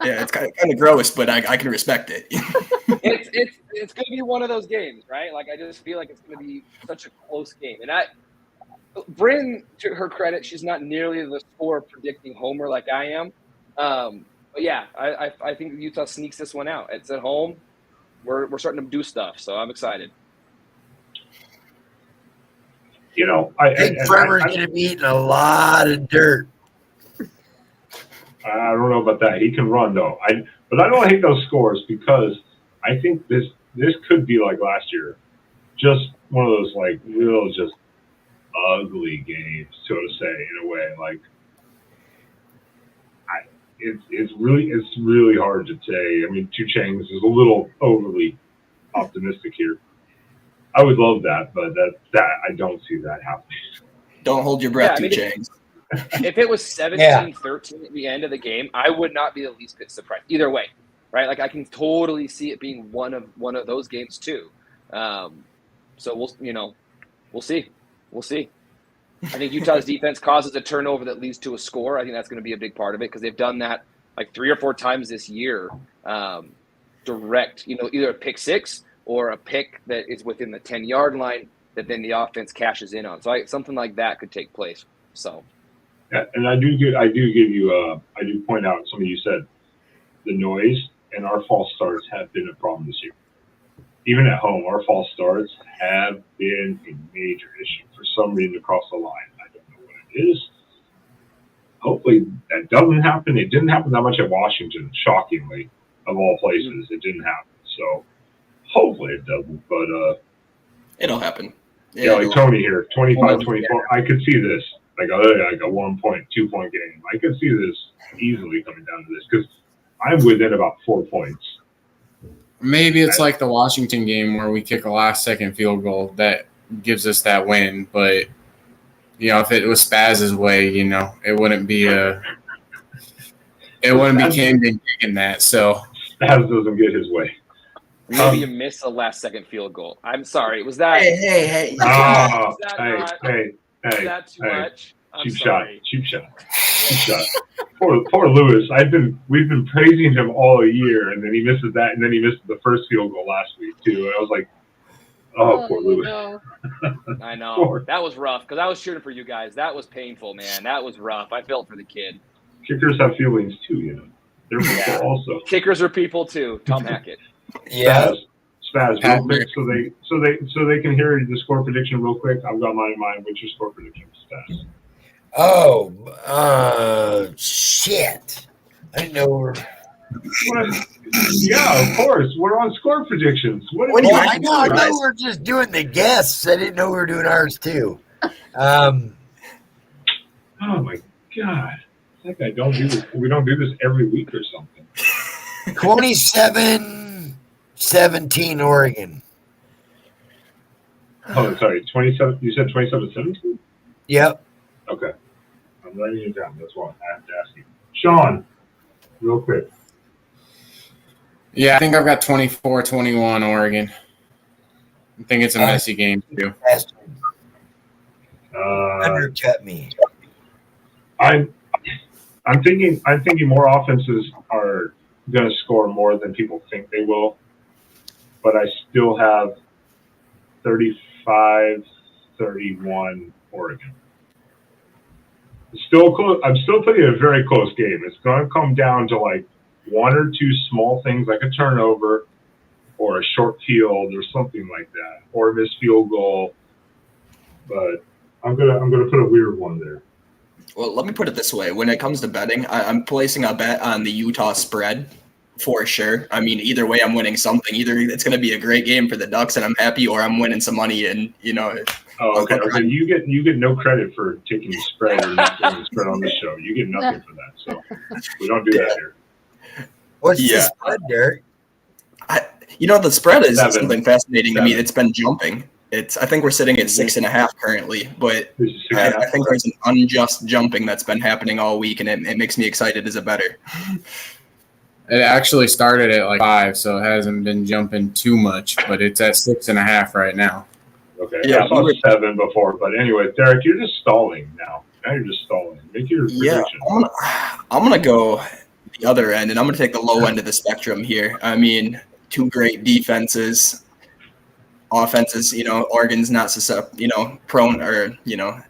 Yeah, it's kind of gross, but I can respect it. It's going to be one of those games, right? Like, I just feel like it's going to be such a close game. And Bryn, to her credit, she's not nearly the score predicting homer like I am. But yeah, I think Utah sneaks this one out. It's at home. We're starting to do stuff, so I'm excited. I think Trevor's going to be eating a lot of dirt. I don't know about that. He can run, though. But I don't hate those scores because I think this could be like last year. Just one of those, like, real just ugly games, so to say, in a way. Like, it's really hard to say. I mean, Two Chains is a little overly optimistic here. I would love that, but that I don't see that happening. Don't hold your breath, Two Chains. If it was 17-13 at the end of the game, I would not be the least bit surprised. Either way, right? Like, I can totally see it being one of those games too. So we'll see. We'll see. I think Utah's defense causes a turnover that leads to a score. I think that's going to be a big part of it because they've done that like 3 or 4 times this year. Direct, either a pick six or a pick that is within the 10-yard line that then the offense cashes in on. So something like that could take place. So. Yeah, and I do point out something you said. The noise and our false starts have been a problem this year. Even at home, our false starts have been a major issue for some reason across the line. I don't know what it is. Hopefully that doesn't happen. It didn't happen that much at Washington, shockingly, of all places. It didn't happen. So hopefully it doesn't, but it'll happen. Yeah, like Tony here, 25-24. I could see this. Like a 1 point, 2 point game. I could see this easily coming down to this because I'm within about 4 points. Maybe it's like the Washington game where we kick a last-second field goal that gives us that win. But, if it was Spaz's way, it wouldn't be Camden kicking that. So Spaz doesn't get his way. Maybe you miss a last-second field goal. I'm sorry. Was that? Hey. Is that too much? I'm sorry. Cheap shot. Poor Lewis. We've been praising him all year, and then he misses that, and then he missed the first field goal last week too. And I was like, poor Lewis. No. I know. That was rough because I was cheering for you guys. That was painful, man. That was rough. I felt for the kid. Kickers have feelings too, They're people also. Kickers are people too. Tom Hackett. Yeah. Spaz, real quick, so they can hear the score prediction real quick. I've got mine in mind. What's your score prediction, Spaz? Oh, shit! I didn't know. Yeah, of course. We're on score predictions. I know we were just doing the guests. I didn't know we were doing ours too. Oh my God! It's like I don't do this. We don't do this every week or something. 27-17 Oregon. Oh, sorry, 27. You said 27-17. Yep. Okay, I'm writing it down. That's why I have to ask you, Sean, real quick. Yeah, I think I've got 24-21 Oregon. I think it's a messy game too. Undercut me. I'm thinking more offenses are going to score more than people think they will, but I still have 35-31 Oregon. It's still close. I'm still putting it a very close game. It's going to come down to like one or two small things like a turnover or a short field or something like that, or a missed field goal. But I'm gonna put a weird one there. Well, let me put it this way. When it comes to betting, I'm placing a bet on the Utah spread for sure. I mean, either way, I'm winning something. Either it's going to be a great game for the Ducks and I'm happy, or I'm winning some money and, Oh, okay. You get no credit for taking the spread or not taking the spread on this show. You get nothing for that. So we don't do that here. What's the spread, Derek? The spread is 7. something fascinating to me. 7. It's been jumping. I think we're sitting at 6.5 currently, but I think there's an unjust jumping that's been happening all week, and it makes me excited as a bettor. It actually started at like 5, so it hasn't been jumping too much, but it's at 6.5 right now. Okay. Yeah, I saw 7 before, but anyway, Derek, you're just stalling now. Now you're just stalling. Make your prediction. I'm gonna go the other end, and I'm gonna take the low end of the spectrum here. I mean, two great defenses. Offenses, Oregon's not prone or,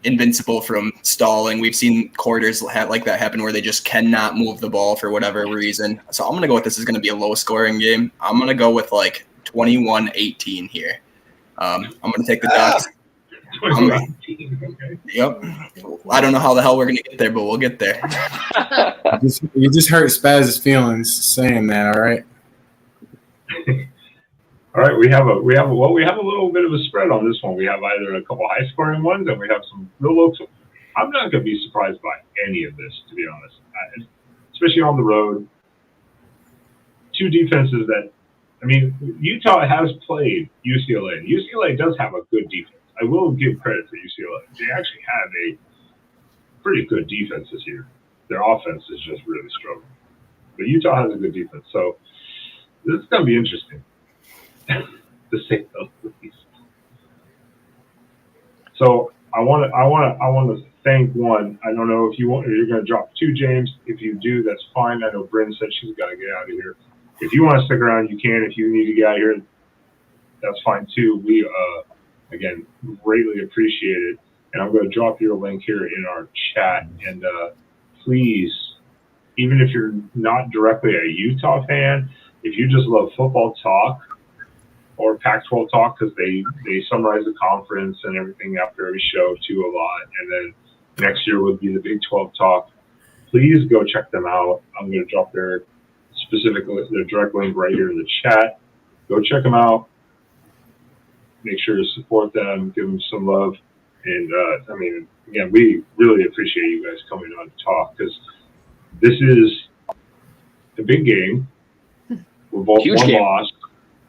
invincible from stalling. We've seen quarters like that happen where they just cannot move the ball for whatever reason. So I'm going to go with this is going to be a low scoring game. I'm going to go with like 21-18 here. I'm going to take the Ducks. 21-18, okay. Yep. I don't know how the hell we're going to get there, but we'll get there. You just hurt Spaz's feelings saying that, all right? All right, we have a little bit of a spread on this one. We have either a couple high scoring ones and we have some real low. I'm not going to be surprised by any of this, to be honest, especially on the road. Two defenses that, Utah has played UCLA. And UCLA does have a good defense. I will give credit to UCLA. They actually have a pretty good defense this year. Their offense is just really struggling. But Utah has a good defense, so this is going to be interesting. To say the least. So I want to thank one. I don't know if you're going to drop 2, James. If you do, that's fine. I know Bryn said she's got to get out of here. If you want to stick around, you can. If you need to get out of here, that's fine too. We again greatly appreciate it. And I'm going to drop your link here in our chat. And please, even if you're not directly a Utah fan, if you just love football talk or Pac-12 talk, because they summarize the conference and everything after every show too a lot. And then next year would be the Big 12 talk. Please go check them out. I'm going to drop their direct link right here in the chat. Go check them out. Make sure to support them, give them some love. And again, we really appreciate you guys coming on to talk, because this is a big game. We're both one loss.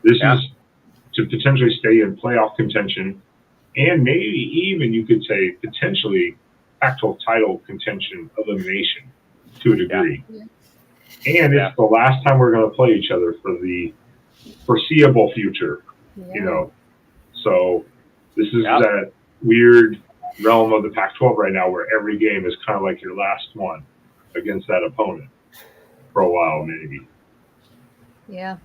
This is to potentially stay in playoff contention, and maybe even you could say potentially Pac-12 title contention elimination to a degree. Yeah. And it's the last time we're going to play each other for the foreseeable future, So this is that weird realm of the Pac-12 right now where every game is kind of like your last one against that opponent for a while, maybe. Yeah.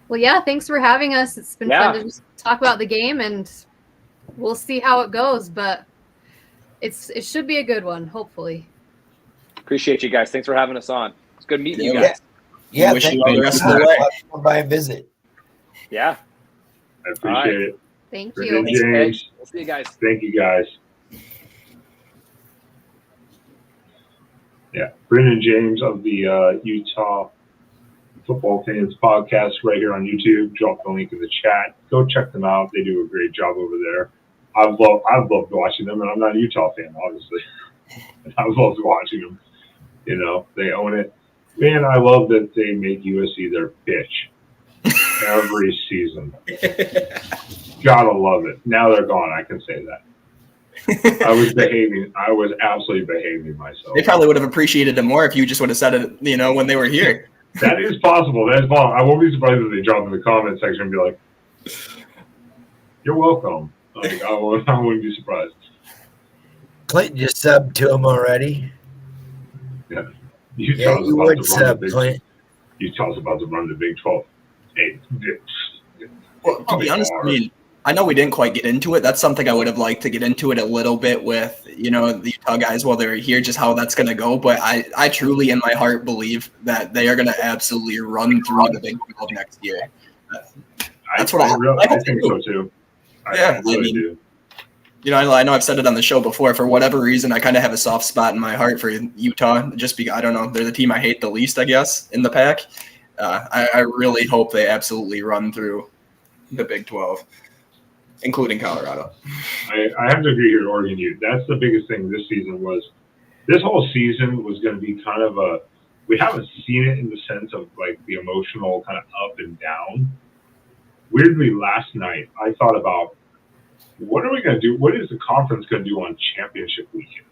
Well, thanks for having us. It's been fun to just talk about the game, and we'll see how it goes, but it should be a good one, hopefully. Appreciate you guys. Thanks for having us on. It's good meeting you guys. Yeah, wish you all the rest of the way. Come by and visit. Yeah. I appreciate it. Thank you. James. We'll see you guys. Thank you, guys. Yeah, Brendan James of the Utah Football Fans Podcast right here on YouTube. Drop the link in the chat. Go check them out. They do a great job over there. I've loved watching them, and I'm not a Utah fan, obviously. And I love watching them. You know, they own it. Man, I love that they make USC their bitch every season. Gotta love it. Now they're gone. I can say that. I was behaving. I was absolutely behaving myself. They probably would have appreciated it more if you just would have said it, you know, when they were here. That is possible. That is possible. I won't be surprised if they drop in the comment section and be like, "You're welcome." Like, I wouldn't be surprised. Clinton just subbed to him already. Yeah, You would sub, Clint. Utah's about to run the Big 12. Hey, Well, to be honest, I mean, I know we didn't quite get into it. That's something I would have liked to get into it a little bit with, you know, the Utah guys while they're here, just how that's going to go. But I truly, in my heart, believe that they are going to absolutely run through the Big 12 next year. That's what I think so too. I really do. You know, I know I've said it on the show before. For whatever reason, I kind of have a soft spot in my heart for Utah. Just because I don't know, they're the team I hate the least, I guess, in the pack. I really hope they absolutely run through the Big 12, including Colorado. I have to agree here, Oregon Ute. That's the biggest thing this season was. This whole season was going to be kind of a. We haven't seen it in the sense of like the emotional kind of up and down. Weirdly, last night I thought about what are we going to do? What is the conference going to do on championship weekend?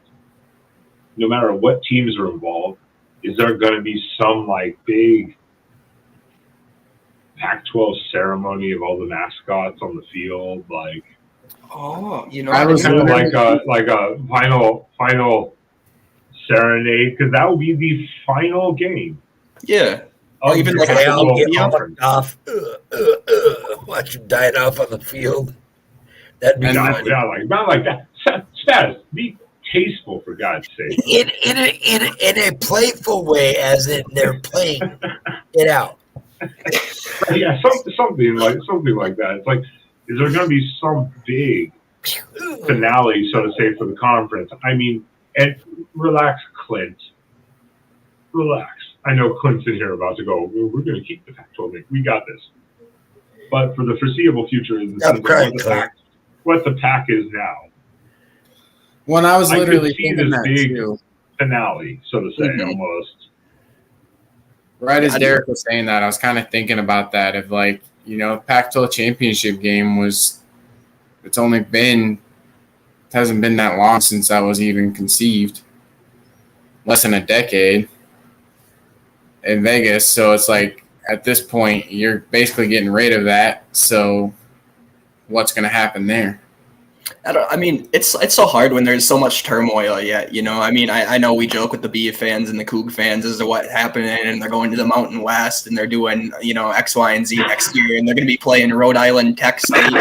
No matter what teams are involved, is there going to be some like big Pac-12 ceremony of all the mascots on the field? Like, you know, I was kind of like a final serenade, because that will be the final game. Yeah. Or even like They all get conference. off. Watch them dying off on the field. That'd be fun. Not like that. Status. Be tasteful, for God's sake. In a playful way, as in they're playing it out. Yeah, something like that. It's like, is there going to be some big finale, so to say, for the conference? I mean, and relax, Clint. Relax. I know Clint's in here about to go, we're going to keep the Pac-12. We got this. But for the foreseeable future, in the sense of what the pack is now. When I was literally thinking that big finale, so to say, almost. Right as Derek was saying that, I was kind of thinking about that. If, like, you know, Pac-12 championship game was, it hasn't been that long since that was even conceived. Less than a decade in Vegas. So it's like, at this point, you're basically getting rid of that. So what's going to happen there? I mean, it's so hard when there's so much turmoil yet, you know. I mean, I know we joke with the Bee fans and the Coug fans as to what happened, and they're going to the Mountain West, and they're doing, you know, X, Y, and Z next year, and they're going to be playing Rhode Island, Tech State.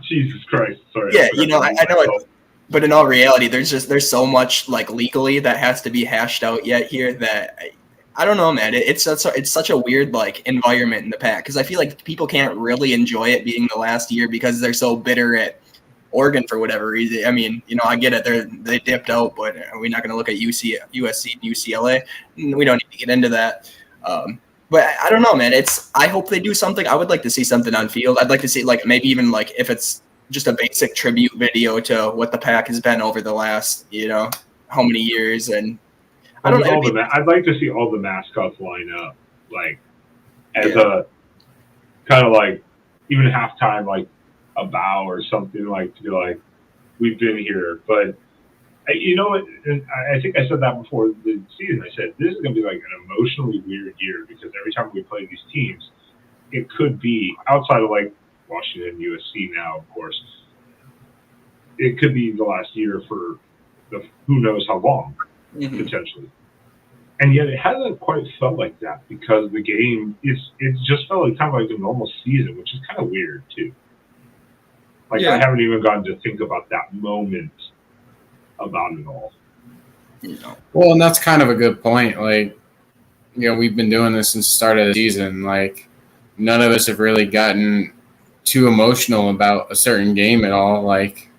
Jesus Christ. Sorry. Yeah, you know, I know it. But in all reality, there's so much, like, legally that has to be hashed out yet here that I don't know, man. It's such a weird, like, environment in the pack, because I feel like people can't really enjoy it being the last year because they're so bitter at Oregon for whatever reason. I mean, you know, I get it. They dipped out, but we're not going to look at USC and UCLA. We don't need to get into that. But I don't know, man. I hope they do something. I would like to see something on field. I'd like to see, like, maybe even, like, if it's just a basic tribute video to what the pack has been over the last, you know, how many years. And I don't know. I'd like to see all the mascots line up, like, as a kind of like even halftime, like a bow or something, like, to be like, we've been here. But you know what? And I think I said that before the season. I said this is going to be like an emotionally weird year, because every time we play these teams, it could be outside of like Washington, USC now, of course. It could be the last year for who knows how long, potentially. And yet it hasn't quite felt like that, because the game it's just felt like kind of like a normal season, which is kind of weird too. Like, I haven't even gotten to think about that moment about it all. Well, and that's kind of a good point. Like, you know, we've been doing this since the start of the season. Like, none of us have really gotten too emotional about a certain game at all. Like,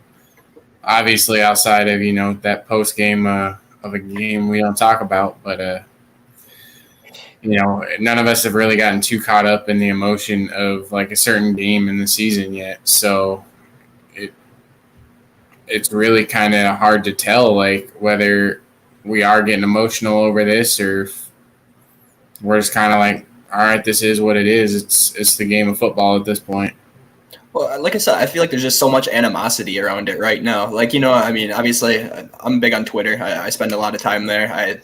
obviously outside of, you know, that post game of a game we don't talk about, but you know, none of us have really gotten too caught up in the emotion of like a certain game in the season yet. So it's really kind of hard to tell, like, whether we are getting emotional over this or if we're just kind of like, all right, this is what it is. It's the game of football at this point. Well, like I said, I feel like there's just so much animosity around it right now. Like, I mean, obviously, I'm big on Twitter. I spend a lot of time there.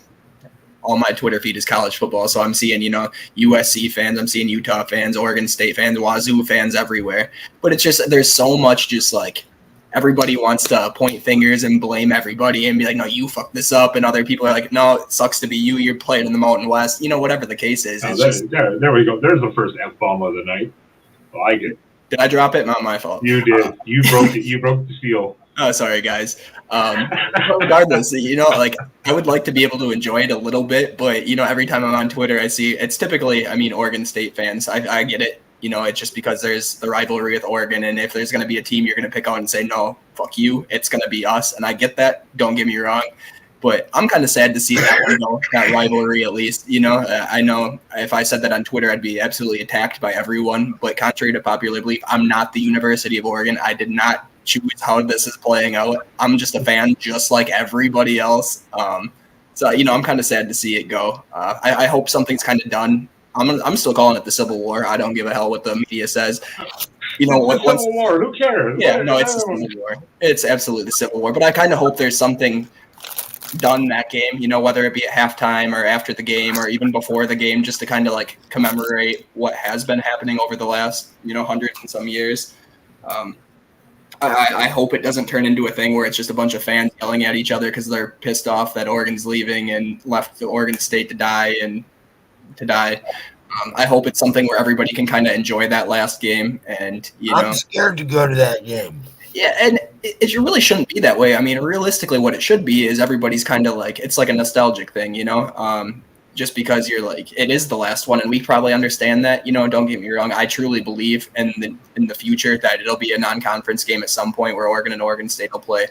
All my Twitter feed is college football, so I'm seeing, USC fans, I'm seeing Utah fans, Oregon State fans, Wazoo fans everywhere. But it's just, there's so much just like, everybody wants to point fingers and blame everybody and be like, no, you fucked this up. And other people are like, no, it sucks to be you. You're playing in the Mountain West. Whatever the case is. Oh, there we go. There's the first F-bomb of the night. I like it. Did I drop it? Not my fault. You did. You broke it. You broke the seal. Oh, sorry, guys. Regardless, like, I would like to be able to enjoy it a little bit, but, every time I'm on Twitter, I see it's typically, Oregon State fans. I get it. It's just because there's the rivalry with Oregon, and if there's going to be a team you're going to pick on and say, no, fuck you, it's going to be us. And I get that. Don't get me wrong. But I'm kind of sad to see that, that rivalry at least. I know if I said that on Twitter, I'd be absolutely attacked by everyone. But contrary to popular belief, I'm not the University of Oregon. I did not choose how this is playing out. I'm just a fan just like everybody else. So, I'm kind of sad to see it go. I hope something's kind of done. I'm still calling it the Civil War. I don't give a hell what the media says. Civil War. Who cares? Yeah, no, it's the Civil War. It's absolutely the Civil War. But I kind of hope there's something done that game, whether it be at halftime or after the game or even before the game, just to kind of like commemorate what has been happening over the last, hundreds and some years. I hope it doesn't turn into a thing where it's just a bunch of fans yelling at each other because they're pissed off that Oregon's leaving and left the Oregon State to die. I hope it's something where everybody can kind of enjoy that last game. And, I'm scared to go to that game. Yeah, and it really shouldn't be that way. I mean, realistically, what it should be is everybody's kind of like, it's like a nostalgic thing, just because you're like, it is the last one, and we probably understand that, don't get me wrong. I truly believe in the future that it'll be a non-conference game at some point where Oregon and Oregon State will play.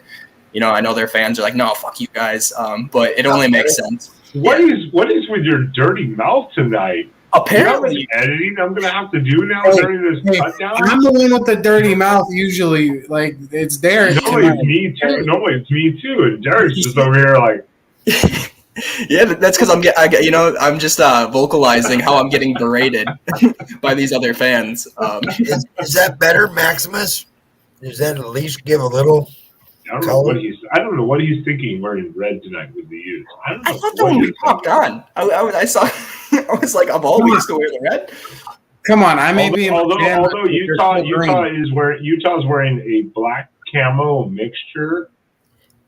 I know their fans are like, no, fuck you guys, but it only makes sense. What is with your dirty mouth tonight? Apparently, editing I'm gonna have to do now during this cut down. I'm the one with the dirty mouth usually. Like, it's Derek. Normally it's me too. And Derek's just over here like. Yeah, that's because I'm just vocalizing how I'm getting berated by these other fans. Is that better, Maximus? Does that at least give a little? I don't know what he's thinking wearing red tonight with the Utes. I thought that when we popped on, I saw. I was like, I've always to wear the red. Come on, I may be. Although Utah's wearing a black camo mixture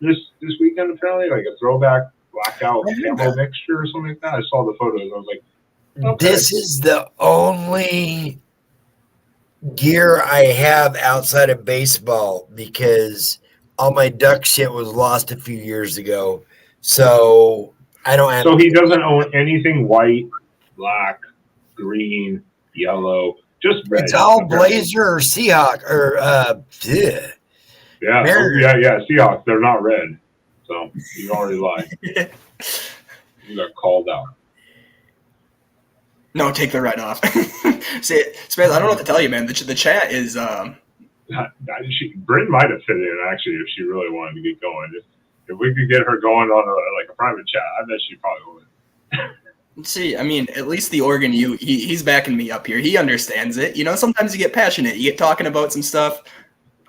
this weekend, apparently, like a throwback blackout camo mixture or something like that. I saw the photos. I was like, okay. This is the only gear I have outside of baseball because all my duck shit was lost a few years ago. So I don't have. So he doesn't own anything white, black, green, yellow, just red. It's all Blazer or Seahawk or yeah. Seahawks. They're not red. So you already lied. You got called out. No, take the red off. See, Spence, I don't know what to tell you, man. The chat is. Bryn might have fit in actually if she really wanted to get going. If we could get her going on a private chat, I bet she probably would. See, I mean, at least the Oregon he's backing me up here. He understands it. Sometimes you get passionate. You get talking about some stuff.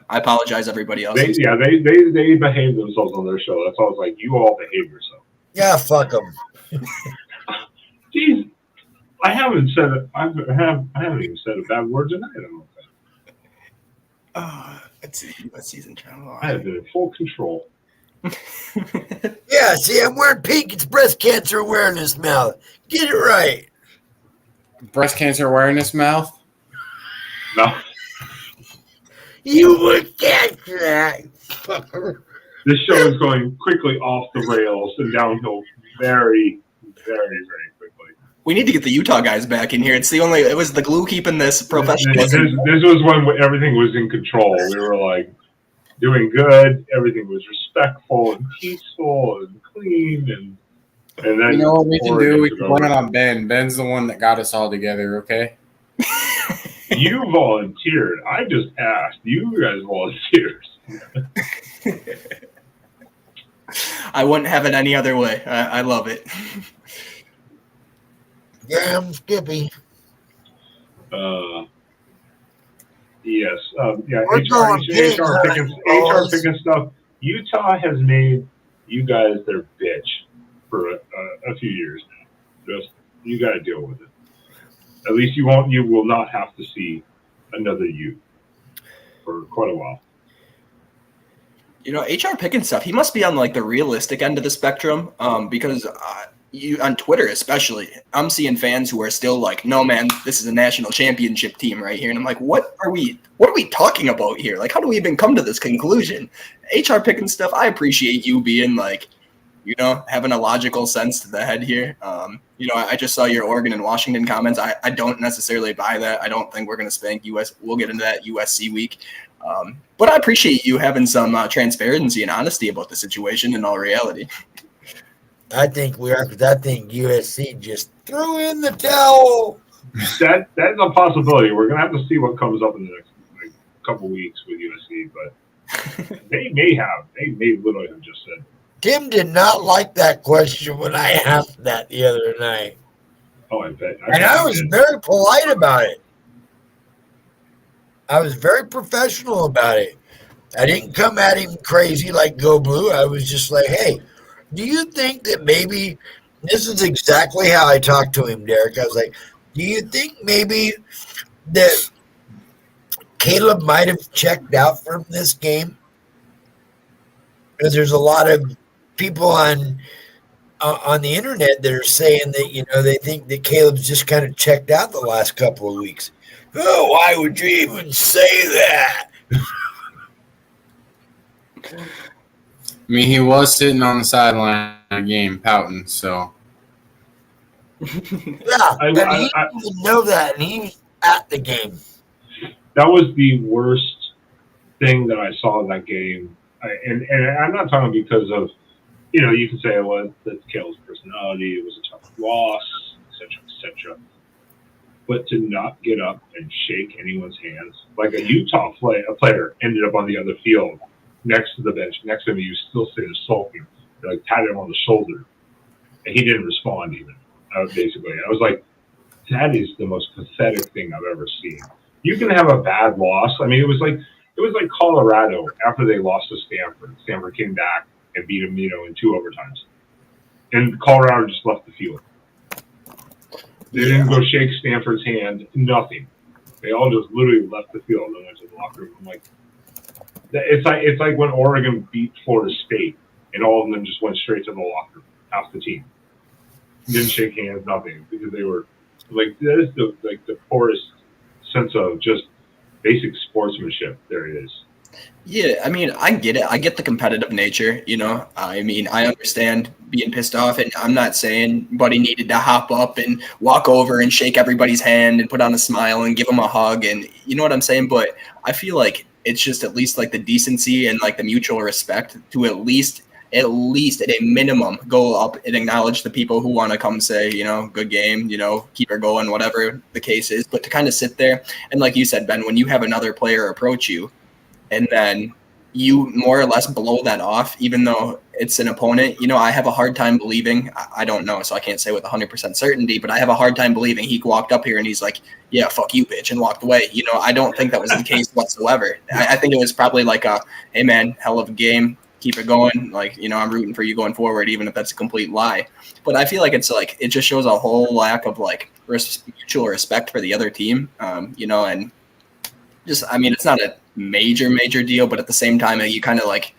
I apologize, everybody else. They behave themselves on their show. That's why I was like, you all behave yourself. Yeah, fuck them. Jeez, I haven't said it. I haven't even said a bad word tonight. I don't think. Let's see. USC's in trouble. I have been in full control. Yeah, see, I'm wearing pink. It's Breast Cancer Awareness Month. Get it right. Breast Cancer Awareness Month? No. You would catch that. This show is going quickly off the rails and downhill very, very, very quickly. We need to get the Utah guys back in here. It was the glue keeping this professional. This was when everything was in control. We were like doing good. Everything was respectful and peaceful and clean. And then what we can do? We can run it on Ben. Ben's the one that got us all together, okay? You volunteered. I just asked. You guys volunteered. I wouldn't have it any other way. I love it. Damn Skippy. Yes. Yeah. We're going big, HR boys. picking stuff. Utah has made you guys their bitch for a few years now. Just you got to deal with it. At least you won't. You will not have to see another you for quite a while. You know, HR picking stuff. He must be on like the realistic end of the spectrum, because you on Twitter especially, I'm seeing fans who are still like, "No, man, this is a national championship team right here," and I'm like, "What are we talking about here? Like, how do we even come to this conclusion?" HR picking stuff. I appreciate you being like, you know, having a logical sense to the head here. You know, I just saw your Oregon and Washington comments. I don't necessarily buy that. I don't think we're going to spank US. We'll get into that USC week. But I appreciate you having some transparency and honesty about the situation in all reality. I think we are, because I think USC just threw in the towel. That's a possibility. We're gonna have to see what comes up in the next couple weeks with USC, but they may literally have just said. Tim did not like that question when I asked that the other night. Oh, I bet. I was very polite about it. I was very professional about it. I didn't come at him crazy like Go Blue. I was just like, hey, do you think that maybe this is exactly how I talked to him, Derek? I was like, do you think maybe that Caleb might have checked out from this game? Because there's a lot of people on the internet that are saying that, you know, they think that Caleb's just kind of checked out the last couple of weeks. Oh, why would you even say that? I mean, he was sitting on the sideline of the game pouting, so. Yeah, and he didn't even know that, and he was at the game. That was the worst thing that I saw in that game. And I'm not talking because of, you know, you can say, well, that's Caleb's personality, it was a tough loss, etc. But to not get up and shake anyone's hands, like a Utah player ended up on the other field next to the bench, next to me, he was still sitting sulking. They like patted him on the shoulder, and he didn't respond even. Basically, I was like, that is the most pathetic thing I've ever seen. You can have a bad loss. I mean, it was like Colorado after they lost to Stanford. Stanford came back and beat them, you know, in 2 overtimes, and Colorado just left the field. They didn't go shake Stanford's hand. Nothing. They all just literally left the field and went to the locker room. I'm like, it's like when Oregon beat Florida State, and all of them just went straight to the locker room. Half the team didn't shake hands, nothing, because they were like, that is the poorest sense of just basic sportsmanship there is. Yeah, I mean, I get it. I get the competitive nature, you know. I mean, I understand being pissed off, and I'm not saying Buddy needed to hop up and walk over and shake everybody's hand and put on a smile and give them a hug, and you know what I'm saying? But I feel like it's just at least like the decency and like the mutual respect to at least at a minimum go up and acknowledge the people who want to come say, you know, good game, you know, keep her going, whatever the case is. But to kind of sit there and, like you said, Ben, when you have another player approach you, and then you more or less blow that off, even though it's an opponent. You know, I have a hard time believing, I don't know, so I can't say with 100% certainty, but I have a hard time believing he walked up here and he's like, yeah, fuck you, bitch, and walked away. You know, I don't think that was the case whatsoever. I think it was probably like a, hey, man, hell of a game, keep it going. Like, you know, I'm rooting for you going forward, even if that's a complete lie. But I feel like it's like, it just shows a whole lack of like mutual respect for the other team, you know, and just, I mean, it's not a major deal, but at the same time, you kind of like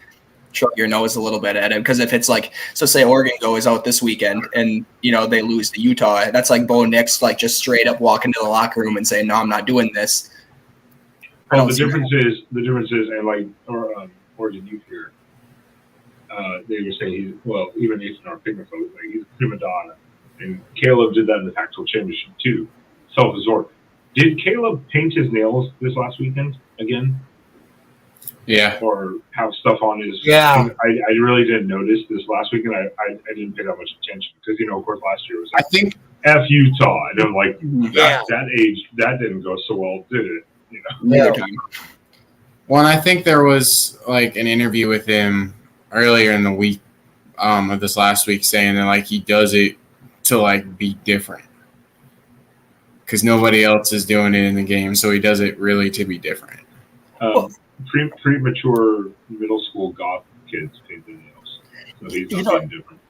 shrug your nose a little bit at him, because if it's like, so say Oregon goes out this weekend and, you know, they lose to Utah, that's like Bo Nix like just straight up walking to the locker room and saying, no, I'm not doing this. Well, the difference is, and like Oregon youth here, they were saying even Nathan our pigment folks, like he's a prima donna, and Caleb did that in the Pac-12 championship too, self-absorbed. Did Caleb paint his nails this last weekend again? Yeah. Or have stuff on his... Yeah. I really didn't notice this last weekend. I didn't pay that much attention because, you know, of course, last year was like, I think F Utah. And I'm like, Yeah. that age, that didn't go so well, did it? You know? Yeah. Well, and I think there was like an interview with him earlier in the week of this last week saying that like he does it to like be different because nobody else is doing it in the game, so he does it really to be different. Premature middle school goth kids paint their nails, so he's not being different.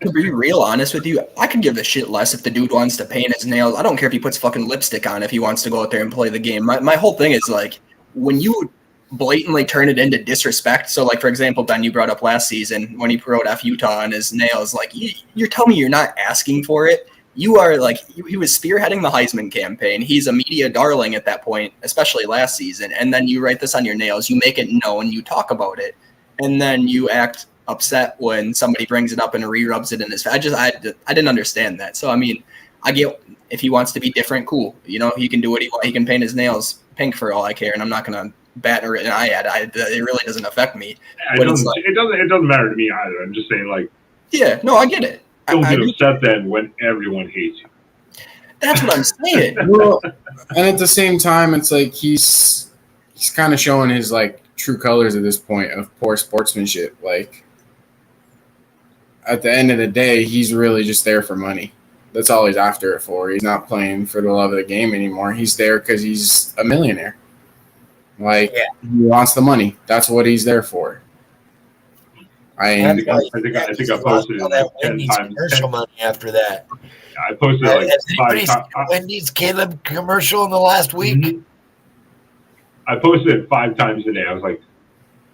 To be real honest with you, I could give a shit less if the dude wants to paint his nails. I don't care if he puts fucking lipstick on if he wants to go out there and play the game. My whole thing is like when you blatantly turn it into disrespect. So like for example, Ben, you brought up last season when he wrote F Utah on his nails. Like you're telling me you're not asking for it. You are like he was spearheading the Heisman campaign. He's a media darling at that point, especially last season. And then you write this on your nails. You make it known. You talk about it, and then you act upset when somebody brings it up and re-rubs it in his face. I didn't understand that. So I mean, I get if he wants to be different, cool. You know, he can do what he wants. He can paint his nails pink for all I care, and I'm not gonna bat an eye at it. It really doesn't affect me. It doesn't matter to me either. I'm just saying, like, yeah, no, I get it. Don't get upset then when everyone hates you. That's what I'm saying. Well, and at the same time, it's like he's kind of showing his like true colors at this point of poor sportsmanship. Like at the end of the day, he's really just there for money. That's all he's after it for. He's not playing for the love of the game anymore. He's there because he's a millionaire. Like he wants the money. That's what he's there for. I think I posted it like 10 times. Commercial money after that. Yeah, I posted it like Has 5 anybody times. seen Wendy's Caleb commercial in the last week? Mm-hmm. I posted it 5 times today. I was like,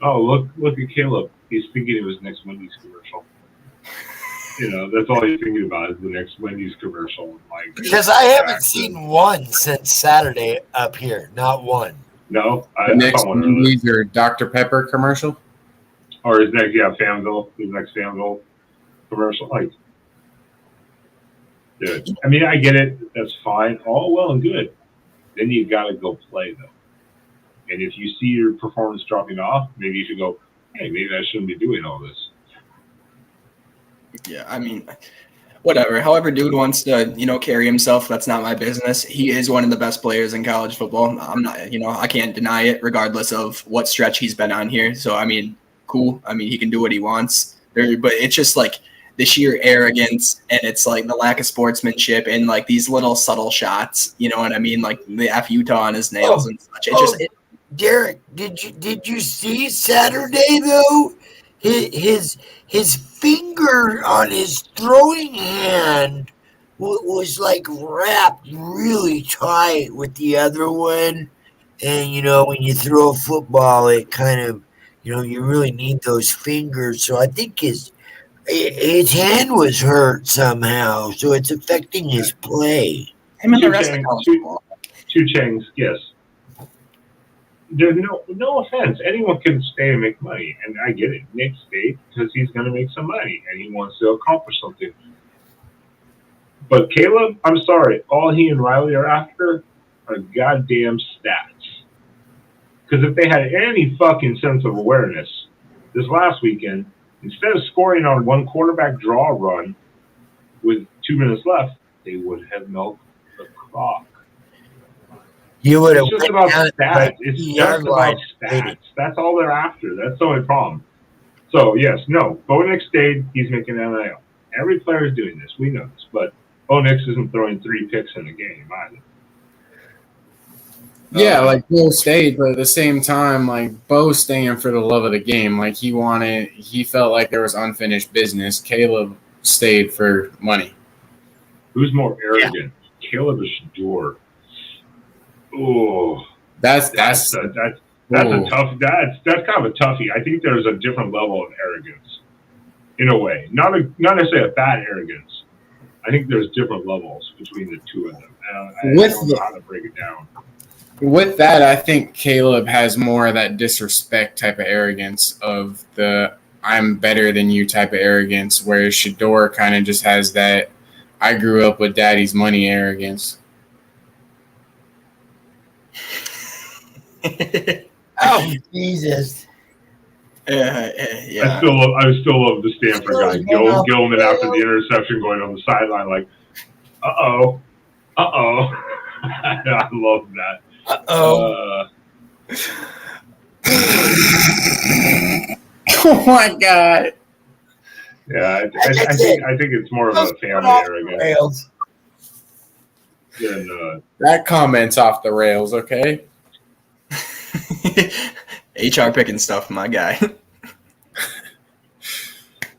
"Oh, look at Caleb. He's thinking of his next Wendy's commercial." You know, that's all he's thinking about is the next Wendy's commercial. Like, because I haven't seen one since Saturday up here. Not one. No, the next Wendy's or Dr. Pepper commercial. Or his next, his next Fanville commercial. Like, dude, I mean, I get it. That's fine. All well and good. Then you got to go play, though. And if you see your performance dropping off, maybe you should go, hey, maybe I shouldn't be doing all this. Yeah, I mean, whatever. However dude wants to, carry himself, that's not my business. He is one of the best players in college football. I'm not, I can't deny it regardless of what stretch he's been on here. So, I mean, cool. I mean, he can do what he wants. But it's just like the sheer arrogance and it's like the lack of sportsmanship and like these little subtle shots. You know what I mean? Like the F Utah on his nails and such. Derek, did you see Saturday though? His finger on his throwing hand was like wrapped really tight with the other one, and when you throw a football, it kind of. You really need those fingers. So I think his hand was hurt somehow. So it's affecting his play. Two Changs, yes. There's no offense. Anyone can stay and make money. And I get it. Nick stayed because he's going to make some money and he wants to accomplish something. But Caleb, I'm sorry. All he and Riley are after are goddamn stats. Because if they had any fucking sense of awareness, this last weekend, instead of scoring on one quarterback draw run with 2 minutes left, they would have milked the clock. You would have. It's just about stats. It's just about stats. That's all they're after. That's the only problem. So, yes, no. Bo Nix stayed. He's making NIL. Every player is doing this. We know this. But Bo Nix isn't throwing 3 picks in a game either. Yeah, like Bo stayed, but at the same time, like Bo staying for the love of the game. Like he felt like there was unfinished business. Caleb stayed for money. Who's more arrogant, Caleb or Shador? Oh, that's a tough. That's kind of a toughie. I think there's a different level of arrogance, in a way. Not necessarily a bad arrogance. I think there's different levels between the two of them. I don't know how to break it down. With that, I think Caleb has more of that disrespect type of arrogance of the I'm better than you type of arrogance, whereas Shador kind of just has that I grew up with daddy's money arrogance. Oh, Jesus. Yeah. I still love the Stanford guy, Gilman, after the interception going on the sideline, like, uh-oh. I love that. Oh my god. Yeah, I think it's more of a family arrogance Rails. than That comment's off the rails, okay? HR picking stuff, my guy.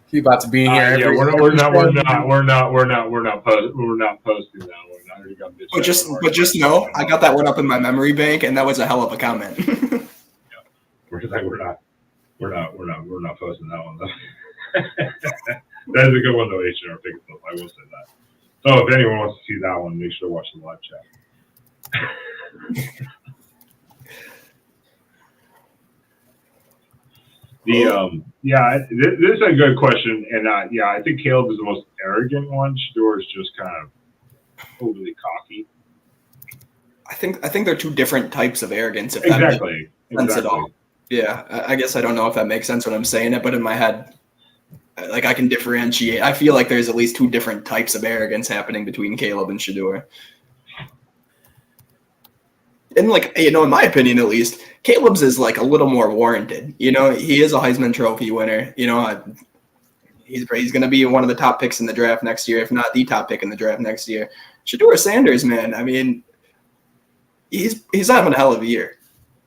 He about to be in here. yeah, we're not posting that one. I already got bitched But out. just know, I got that one up in my memory bank, and that was a hell of a comment. We're not posting that one though. That's a good one though, HR pick stuff. I will say that. So if anyone wants to see that one, make sure to watch the live chat. This is a good question, and I think Caleb is the most arrogant one. Shador is just kind of overly cocky. I think they're two different types of arrogance. If Exactly. that makes sense at all. Yeah, I guess I don't know if that makes sense when I'm saying it, but in my head, like I can differentiate. I feel like there's at least two different types of arrogance happening between Caleb and Shador. And like, in my opinion, at least, Caleb's is like a little more warranted. He is a Heisman Trophy winner. He's going to be one of the top picks in the draft next year, if not the top pick in the draft next year. Shador Sanders, man, I mean, he's having a hell of a year.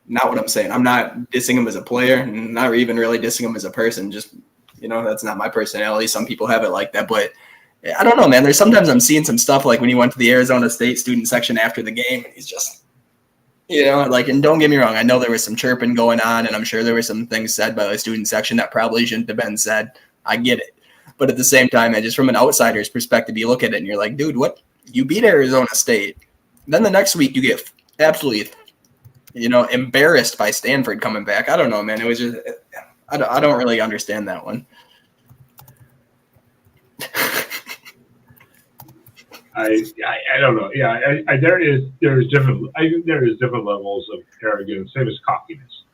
Not what I'm saying. I'm not dissing him as a player, not even really dissing him as a person. Just, that's not my personality. Some people have it like that, but I don't know, man. There's sometimes I'm seeing some stuff like when he went to the Arizona State student section after the game, and he's just, and don't get me wrong. I know there was some chirping going on, and I'm sure there were some things said by the student section that probably shouldn't have been said. I get it. But at the same time, just from an outsider's perspective, you look at it and you're like, dude, what? You beat Arizona State. Then the next week you get absolutely, embarrassed by Stanford coming back. I don't know, man. It was just, I don't really understand that one. I don't know. Yeah, there is different. I think there is different levels of arrogance. Same as cockiness.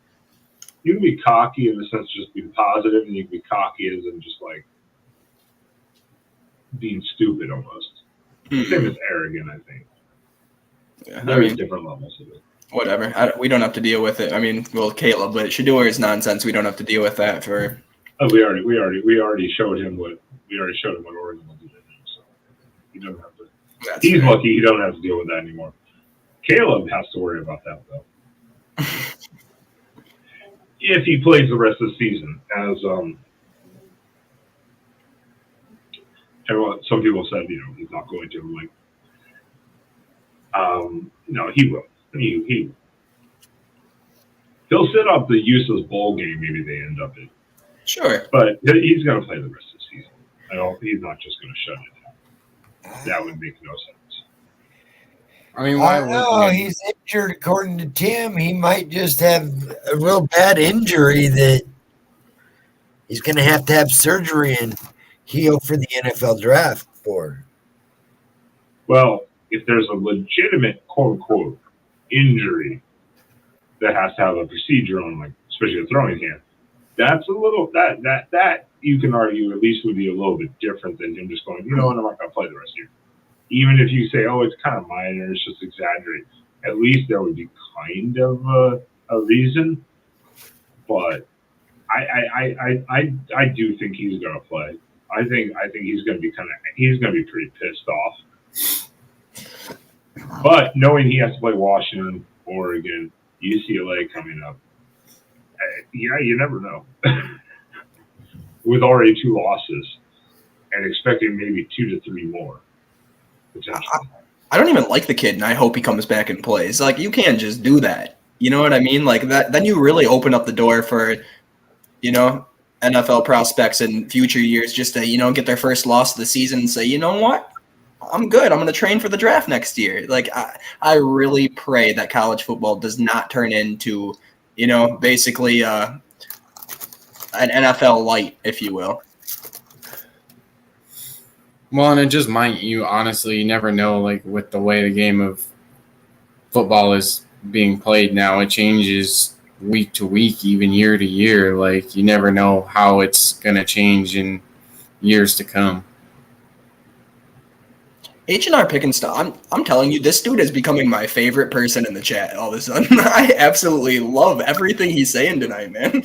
You can be cocky in the sense of just being positive, and you can be cocky as in just like being stupid almost. Mm-hmm. Same as arrogant, I think. Yeah, there's different levels of it. Whatever. We don't have to deal with it. I mean, well, Caleb, but Shador is nonsense. We don't have to deal with that for. Oh, we already showed him what Oregon will do to him. So he doesn't have to. He's fair. Lucky he doesn't have to deal with that anymore. Caleb has to worry about that though. If he plays the rest of the season, as some people said, he's not going to. Like, no, he will. He'll sit up the useless bowl game. Maybe they end up in. Sure, but he's going to play the rest of the season. He's not just going to shut it down. That would make no sense. I mean, why? No, he's injured. According to Tim, he might just have a real bad injury that he's going to have surgery and heal for the NFL draft for. Well, if there's a legitimate quote unquote injury that has to have a procedure on, like especially a throwing hand, that's a little that you can argue at least would be a little bit different than him just going, I'm not going to play the rest of the year. Even if you say, it's kind of minor, it's just exaggerated, at least there would be kind of a reason. But I do think he's going to play. I think he's going to be pretty pissed off. But knowing he has to play Washington, Oregon, UCLA coming up, you never know. With already 2 losses and expecting maybe 2 to 3 more. I don't even like the kid, and I hope he comes back and plays. Like, you can't just do that. You know what I mean? Like that. Then you really open up the door for, NFL prospects in future years just to, get their first loss of the season and say, you know what? I'm good. I'm going to train for the draft next year. Like, I really pray that college football does not turn into, basically an NFL light, if you will. Well, and it just might. You never know, like, with the way the game of football is being played now, it changes week to week, even year to year. Like, you never know how it's going to change in years to come. H&R picking stuff. I'm telling you, this dude is becoming my favorite person in the chat all of a sudden. I absolutely love everything he's saying tonight, man.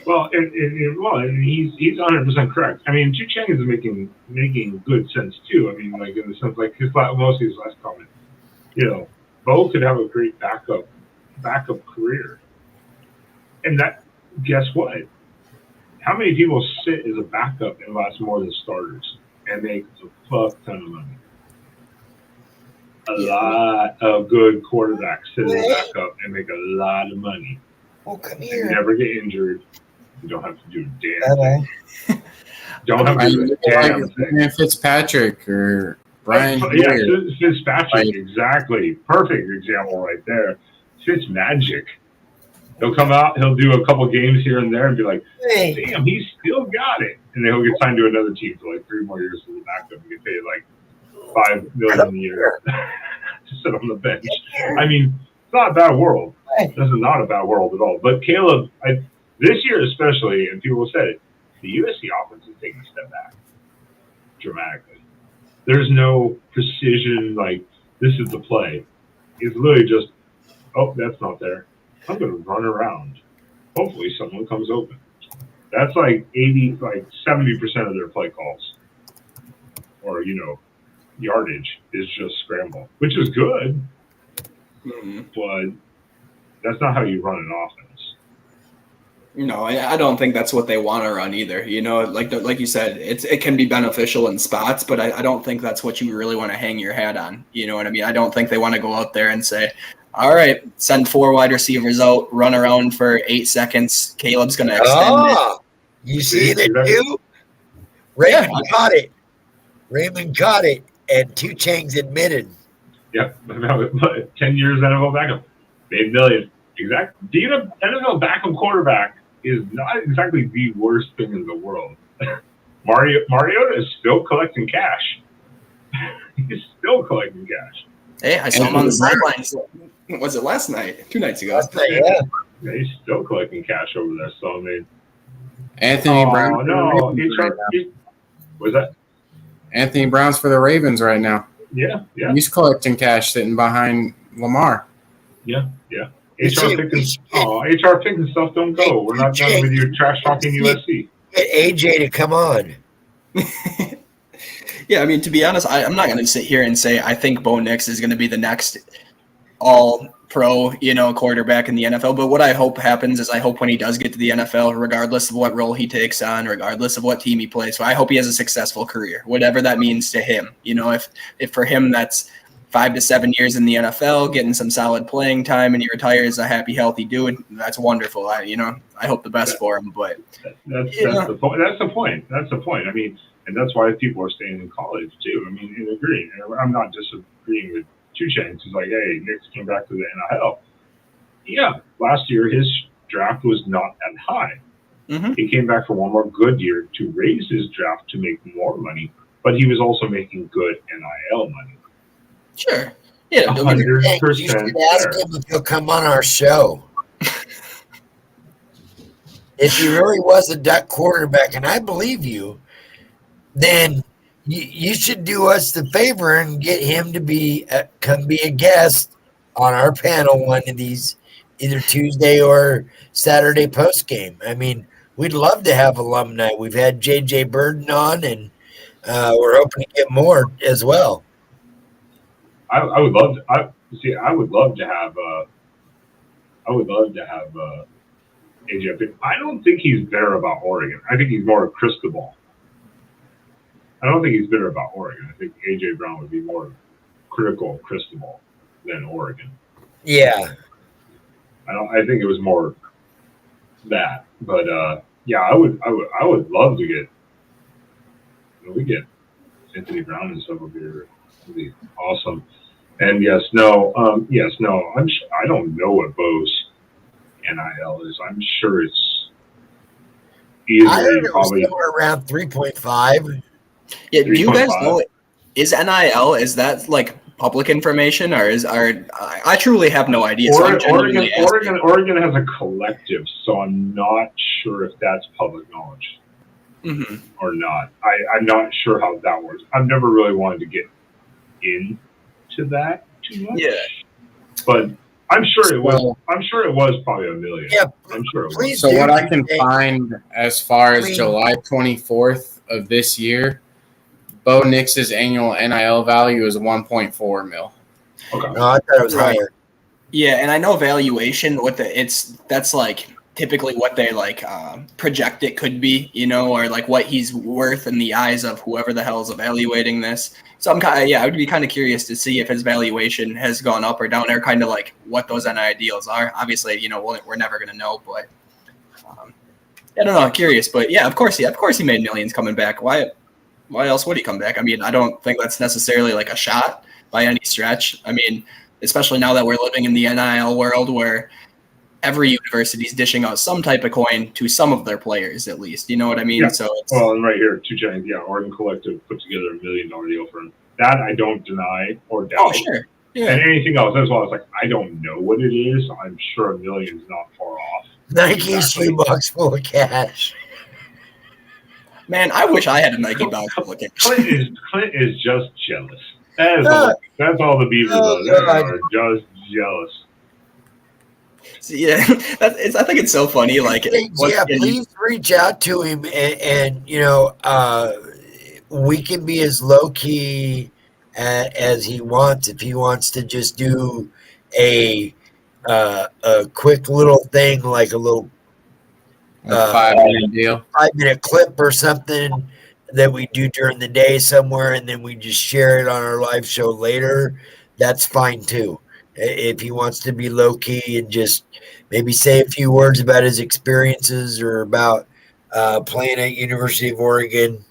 Well, he's 100% correct. I mean, Chu Cheng is making good sense too. I mean, like in the sense like mostly his last comment. Bo could have a great backup career, and that guess what? How many people sit as a backup and last more than starters and make a fuck ton of money? A lot of good quarterbacks sit as a backup and make a lot of money. Well, come And here. you never get injured. You don't have to do a damn thing. Don't have to do a damn thing. Fitzpatrick or Brian. Yeah, Fitzpatrick, exactly. Perfect example right there. Fitzmagic. He'll come out, he'll do a couple games here and there and be like, damn, he's still got it. And then he'll get signed to another team for like 3 more years as a backup and get paid like $5 million a year to sit on the bench. I mean, it's not a bad world. This is not a bad world at all. But Caleb, this year especially, and people said it, the USC offense is taking a step back dramatically. There's no precision, like, this is the play. It's literally just, oh, that's not there. I'm going to run around. Hopefully someone comes open. That's like 70% of their play calls. Or, yardage is just scramble, which is good. Mm-hmm. But that's not how you run an offense. No, I don't think that's what they want to run either. Like you said, it can be beneficial in spots, but I don't think that's what you really want to hang your hat on. You know what I mean? I don't think they want to go out there and say, all right, send 4 wide receivers out, run around for 8 seconds. Caleb's going to extend it. You see that too? Raymond caught it, and Chu Cheng's admitted. Yep, 10 years NFL backup, made millions. Exactly. Being an NFL backup quarterback is not exactly the worst thing in the world. Mariota is still collecting cash. He's still collecting cash. Hey, I saw him on the sidelines. Was it last night? 2 nights ago. Last night, yeah. He's still collecting cash over there. So I mean, Anthony Brown. No, was that? Anthony Brown's for the Ravens right now. Yeah. He's collecting cash sitting behind Lamar. Yeah. HR picking stuff don't go. We're not done with you trash talking USC. Get AJ to come on. Yeah, I mean, to be honest, I'm not going to sit here and say I think Bo Nix is going to be the next all-pro, quarterback in the NFL. But what I hope happens is I hope when he does get to the NFL, regardless of what role he takes on, regardless of what team he plays, so I hope he has a successful career, whatever that means to him. If for him that's 5 to 7 years in the NFL, getting some solid playing time, and he retires a happy, healthy dude, that's wonderful. I hope the best for him. But that's the point. That's the point. I mean, and that's why people are staying in college too. I mean, and agreeing. And I'm not disagreeing with Chu Cheng, who's like, hey, Nix came back to the NIL. Yeah, last year his draft was not that high. Mm-hmm. He came back for one more good year to raise his draft to make more money, but he was also making good NIL money. Sure. Yeah, 100%. You should ask him if he'll come on our show. If he really was a Duck quarterback, and I believe you, then you should do us the favor and get him to come be a guest on our panel one of these, either Tuesday or Saturday post game. I mean, we'd love to have alumni. We've had JJ Burden on, and we're hoping to get more as well. I would love to. I would love to have. AJ. I don't think he's bitter about Oregon. I think he's more a Cristobal. I don't think he's bitter about Oregon. I think AJ Brown would be more critical of Cristobal than Oregon. Yeah. I think it was more that, but yeah, I would love to get. We get Anthony Brown and stuff over here. It'd be awesome. And yes, no. I don't know what Bo's NIL is. I'm sure it's easily probably somewhere around 3.5. Yeah, do you guys know? Is NIL, is that like public information, or I truly have no idea. Oregon has a collective, so I'm not sure if that's public knowledge or not. I'm not sure how that works. I've never really wanted to get into that too much. Yeah. But I'm sure it was. I'm sure it was probably $1 million. Yeah, I'm sure it was. please So do what I can say- find as far as I mean- July 24th of this year, Bo Nix's annual NIL value is 1.4 mil. Okay. No, I thought it was Right. higher. Yeah, and I know valuation. That's like typically what they like project it could be, or like what he's worth in the eyes of whoever the hell's evaluating this. So I would be kind of curious to see if his valuation has gone up or down, or kind of like what those NIL deals are. Obviously, we're never gonna know, but I don't know. I'm curious, but yeah, of course he made millions coming back. Why else would he come back? I mean, I don't think that's necessarily like a shot by any stretch. I mean, especially now that we're living in the NIL world where every university is dishing out some type of coin to some of their players, at least. You know what I mean? Yeah. So it's, Well, and right here, Two Giants, Oregon Collective put together $1 million deal for him. That I don't deny or doubt. oh, sure. Yeah. And anything else as well. It's like, I don't know what it is. I'm sure $1 million is not far off. Nike's shoebox full of cash. Man, I wish I had a Nike box full of cash. Clint is just jealous. That's all the Beavers are. They are just jealous. Yeah, I think it's so funny. Like, Please reach out to him, and we can be as low key as he wants. If he wants to just do a quick little thing, like a little 5-minute deal, 5-minute clip or something that we do during the day somewhere, and then we just share it on our live show later, that's fine too. If he wants to be low key and just maybe say a few words about his experiences or about playing at University of Oregon,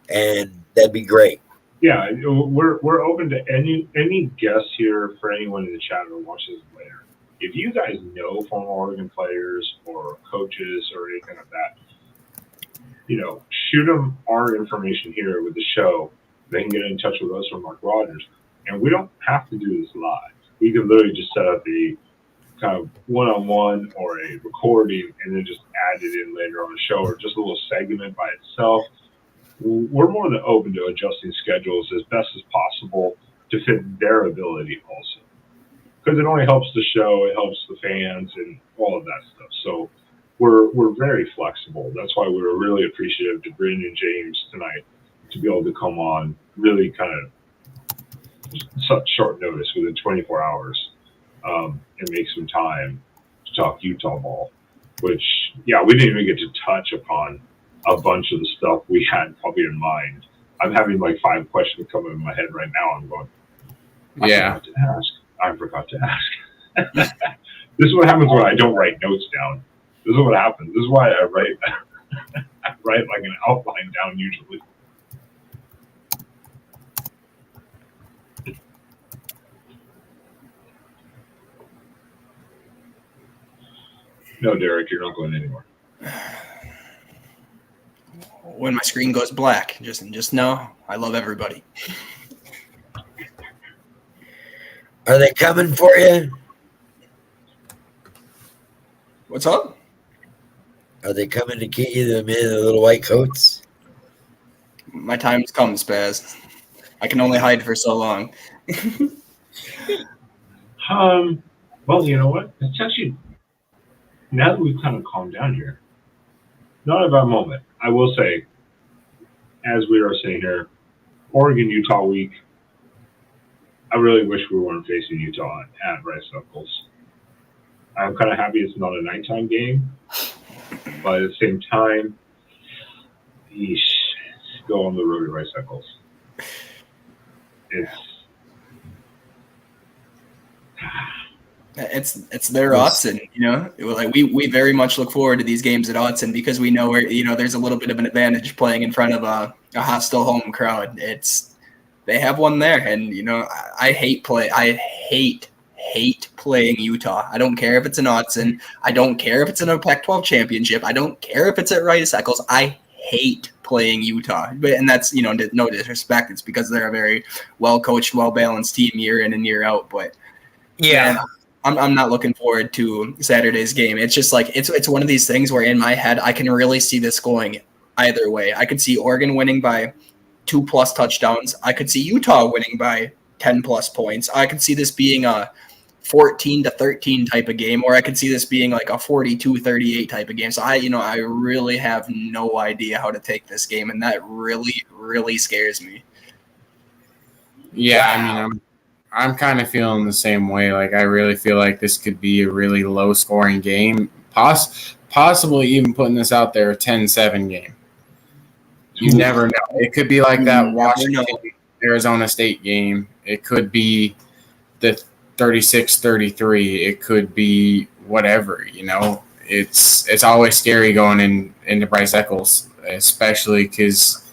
and that'd be great. Yeah, we're open to any guests here for anyone in the chat or watches later. If you guys know former Oregon players or coaches or anything like that, shoot them our information here with the show. They can get in touch with us or Mark Rogers, and we don't have to do this live. We can literally just set up a kind of one-on-one or a recording and then just add it in later on the show, or just a little segment by itself. We're more than open to adjusting schedules as best as possible to fit their ability also. Because it only helps the show, it helps the fans, and all of that stuff. So we're very flexible. That's why we were really appreciative to Brandon and James tonight to be able to come on really kind of such short notice within 24 hours and make some time to talk Utah ball, which, we didn't even get to touch upon a bunch of the stuff we had probably in mind. I'm having like 5 questions coming in my head right now. I'm going, I forgot to ask. This is what happens when I don't write notes down. This is what happens. This is why I write like an outline down usually. No, Derek, you're not going anywhere. When my screen goes black, just know I love everybody. Are they coming for you? What's up? Are they coming to get you, the men in the little white coats? My time's come, Spaz. I can only hide for so long. Well, you know what? It's actually, now that we've kind of calmed down here, not a bad moment. I will say, as we are saying here, Oregon-Utah week, I really wish we weren't facing Utah at Rice Knuckles. I'm kind of happy it's not a nighttime game, but at the same time, go on the road to Rice Knuckles. It's their Autzen, like we very much look forward to these games at Autzen because we know there's a little bit of an advantage playing in front of a hostile home crowd. They have one there, and I hate playing Utah. I don't care if it's an Autzen. I don't care if it's in a Pac-12 championship. I don't care if it's at Rice Eccles. I hate playing Utah, and that's no disrespect. It's because they're a very well coached, well balanced team year in and year out. But Yeah. I'm not looking forward to Saturday's game. It's just like it's one of these things where in my head I can really see this going either way. I could see Oregon winning by 2+ touchdowns. I could see Utah winning by 10 plus points. I could see this being a 14-13 type of game, or I could see this being like a 42-38 type of game. So I really have no idea how to take this game, and that really, really scares me. Yeah, I mean, I'm kind of feeling the same way. Like, I really feel like this could be a really low-scoring game, possibly even putting this out there, a 10-7 game. You never know. It could be like that Washington-Arizona State game. It could be the 36-33. It could be whatever, It's always scary going into Bryce Eccles, especially because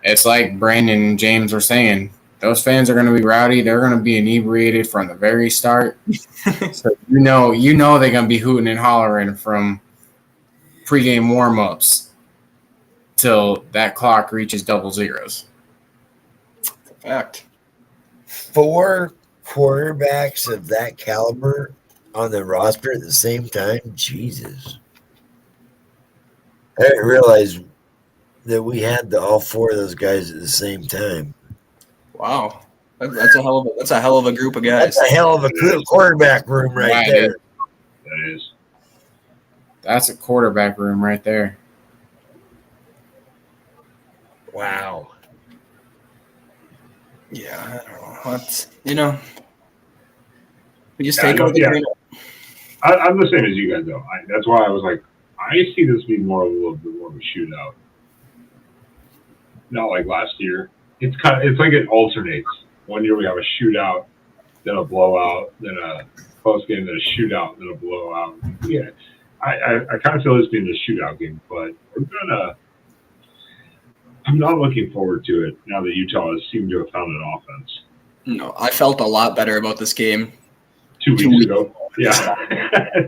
it's like Brandon and James were saying. Those fans are going to be rowdy. They're going to be inebriated from the very start. So they're going to be hooting and hollering from pregame warm-ups till that clock reaches double zeros. Fact. 4 quarterbacks of that caliber on the roster at the same time? Jesus. I didn't realize that we had all 4 of those guys at the same time. Wow. That's a hell of a group of guys. That's a hell of a quarterback room right there. That is. That's a quarterback room right there. Wow. Yeah, I don't know. We just take over the game. I'm the same as you guys, though. That's why I was like, I see this being a little bit more of a shootout. Not like last year. It's like it alternates. One year we have a shootout, then a blowout, then a close game, then a shootout, then a blowout. Yeah, I kind of feel this being a shootout game, but I'm not looking forward to it now that Utah has seemed to have found an offense. No, I felt a lot better about this game 2 weeks ago. Yeah,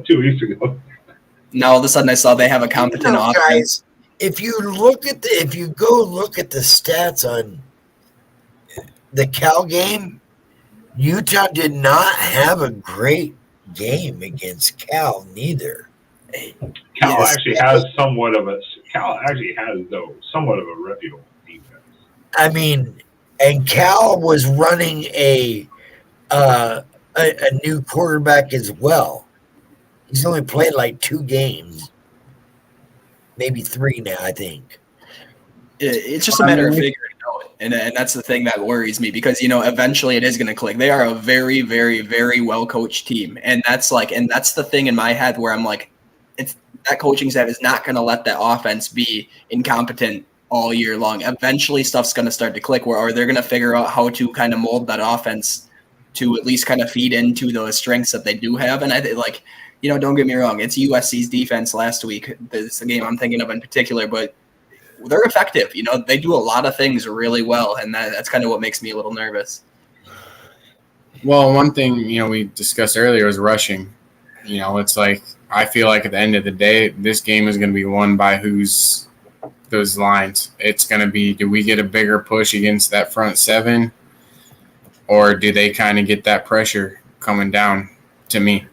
2 weeks ago. Now all of a sudden I saw they have a competent offense. Guys, if you go look at the stats on the Cal game, Utah did not have a great game against Cal neither. Cal actually has somewhat of a reputable defense. I mean, and Cal was running a new quarterback as well. He's only played like 2 games, maybe 3 now, I think. It's just a matter of figuring it out, and that's the thing that worries me because eventually it is going to click. They are a very, very, very well coached team, and that's the thing in my head where I'm like, that coaching staff is not going to let that offense be incompetent all year long. Eventually, stuff's going to start to click, or they're going to figure out how to kind of mold that offense to at least kind of feed into those strengths that they do have. And don't get me wrong, it's USC's defense last week. It's the game I'm thinking of in particular, but they're effective. They do a lot of things really well, and that's kind of what makes me a little nervous. Well, one thing, we discussed earlier was rushing. It's like, I feel like at the end of the day, this game is going to be won by those lines. It's going to be, do we get a bigger push against that front 7, or do they kind of get that pressure coming down to me?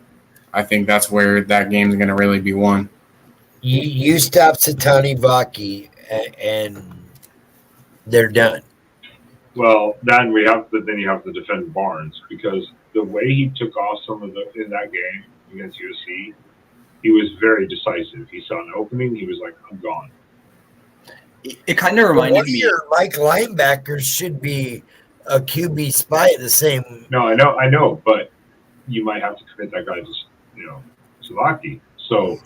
I think that's where that game is going to really be won. You stop Satani Vaki, and they're done. Well, then you have to defend Barnes because the way he took off in that game against USC, he was very decisive. He saw an opening. He was like, I'm gone. It kind of reminded me. Your linebackers should be a QB spy at the same. No, I know, but you might have to commit that guy to, Savaki. So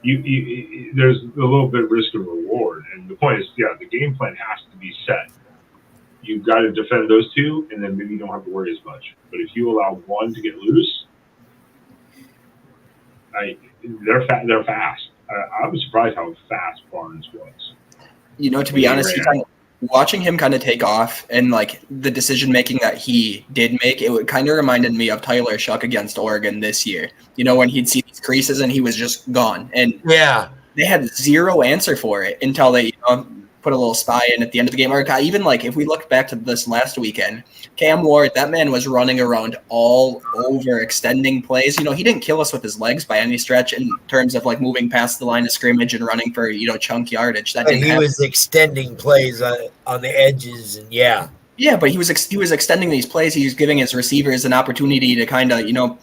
you there's a little bit of risk and reward. And the point is, the game plan has to be set. You've got to defend those 2, and then maybe you don't have to worry as much. But if you allow one to get loose, they're fast. I was surprised how fast Barnes was. To be honest, watching him kind of take off and like the decision making that he did make, it kind of reminded me of Tyler Shuck against Oregon this year. When he'd see these creases and he was just gone, and they had zero answer for it until they put a little spy in at the end of the game. Or even like if we look back to this last weekend, Cam Ward, that man was running around all over, extending plays. He didn't kill us with his legs by any stretch in terms of like moving past the line of scrimmage and running for chunk yardage. That didn't happen. Was extending plays on the edges, and Yeah, but he was extending these plays. He was giving his receivers an opportunity to kind of,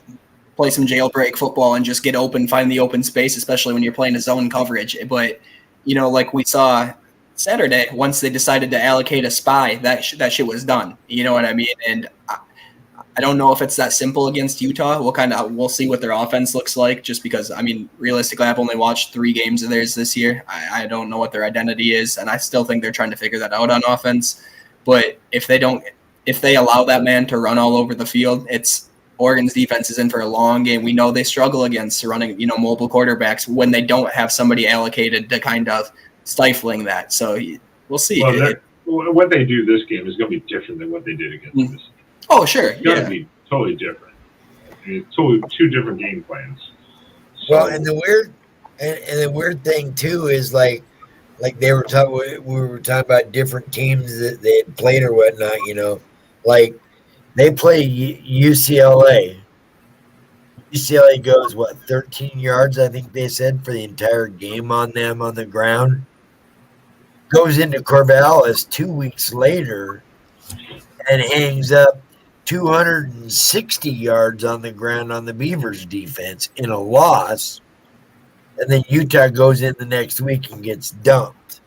play some jailbreak football and just get open, find the open space, especially when you're playing a zone coverage. But, like we saw Saturday, once they decided to allocate a spy, that shit was done. You know what I mean? And I don't know if it's that simple against Utah. We'll see what their offense looks like, just because, realistically, I've only watched 3 games of theirs this year. I don't know what their identity is, and I still think they're trying to figure that out on offense. But if they allow that man to run all over the field, Oregon's defense is in for a long game. We know they struggle against running, mobile quarterbacks when they don't have somebody allocated to kind of stifling that. So we'll see. Well, what they do this game is going to be different than what they did against this. Oh, sure. It's going to be totally different. It's totally 2 different game plans. So, well, and the weird thing too is like we were talking about different teams that they had played or whatnot. Like they play UCLA. UCLA goes 13 yards, I think they said, for the entire game on them on the ground. Goes into Corvallis 2 weeks later and hangs up 260 yards on the ground on the Beavers defense in a loss. And then Utah goes in the next week and gets dumped.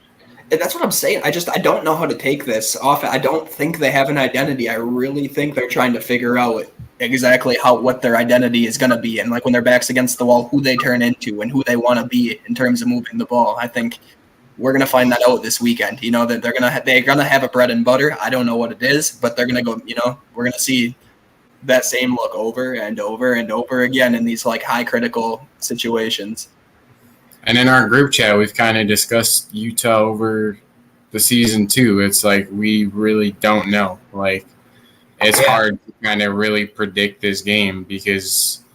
And that's what I'm saying. I don't know how to take this off. I don't think they have an identity. I really think they're trying to figure out exactly what their identity is going to be. And like when their back's against the wall, who they turn into and who they want to be in terms of moving the ball. I think we're going to find that out this weekend. That they're going to have a bread and butter. I don't know what it is, but they're going to go, we're going to see that same look over and over and over again in these like high critical situations. And in our group chat, we've kind of discussed Utah over the season too. It's like we really don't know. Like it's hard to kind of really predict this game because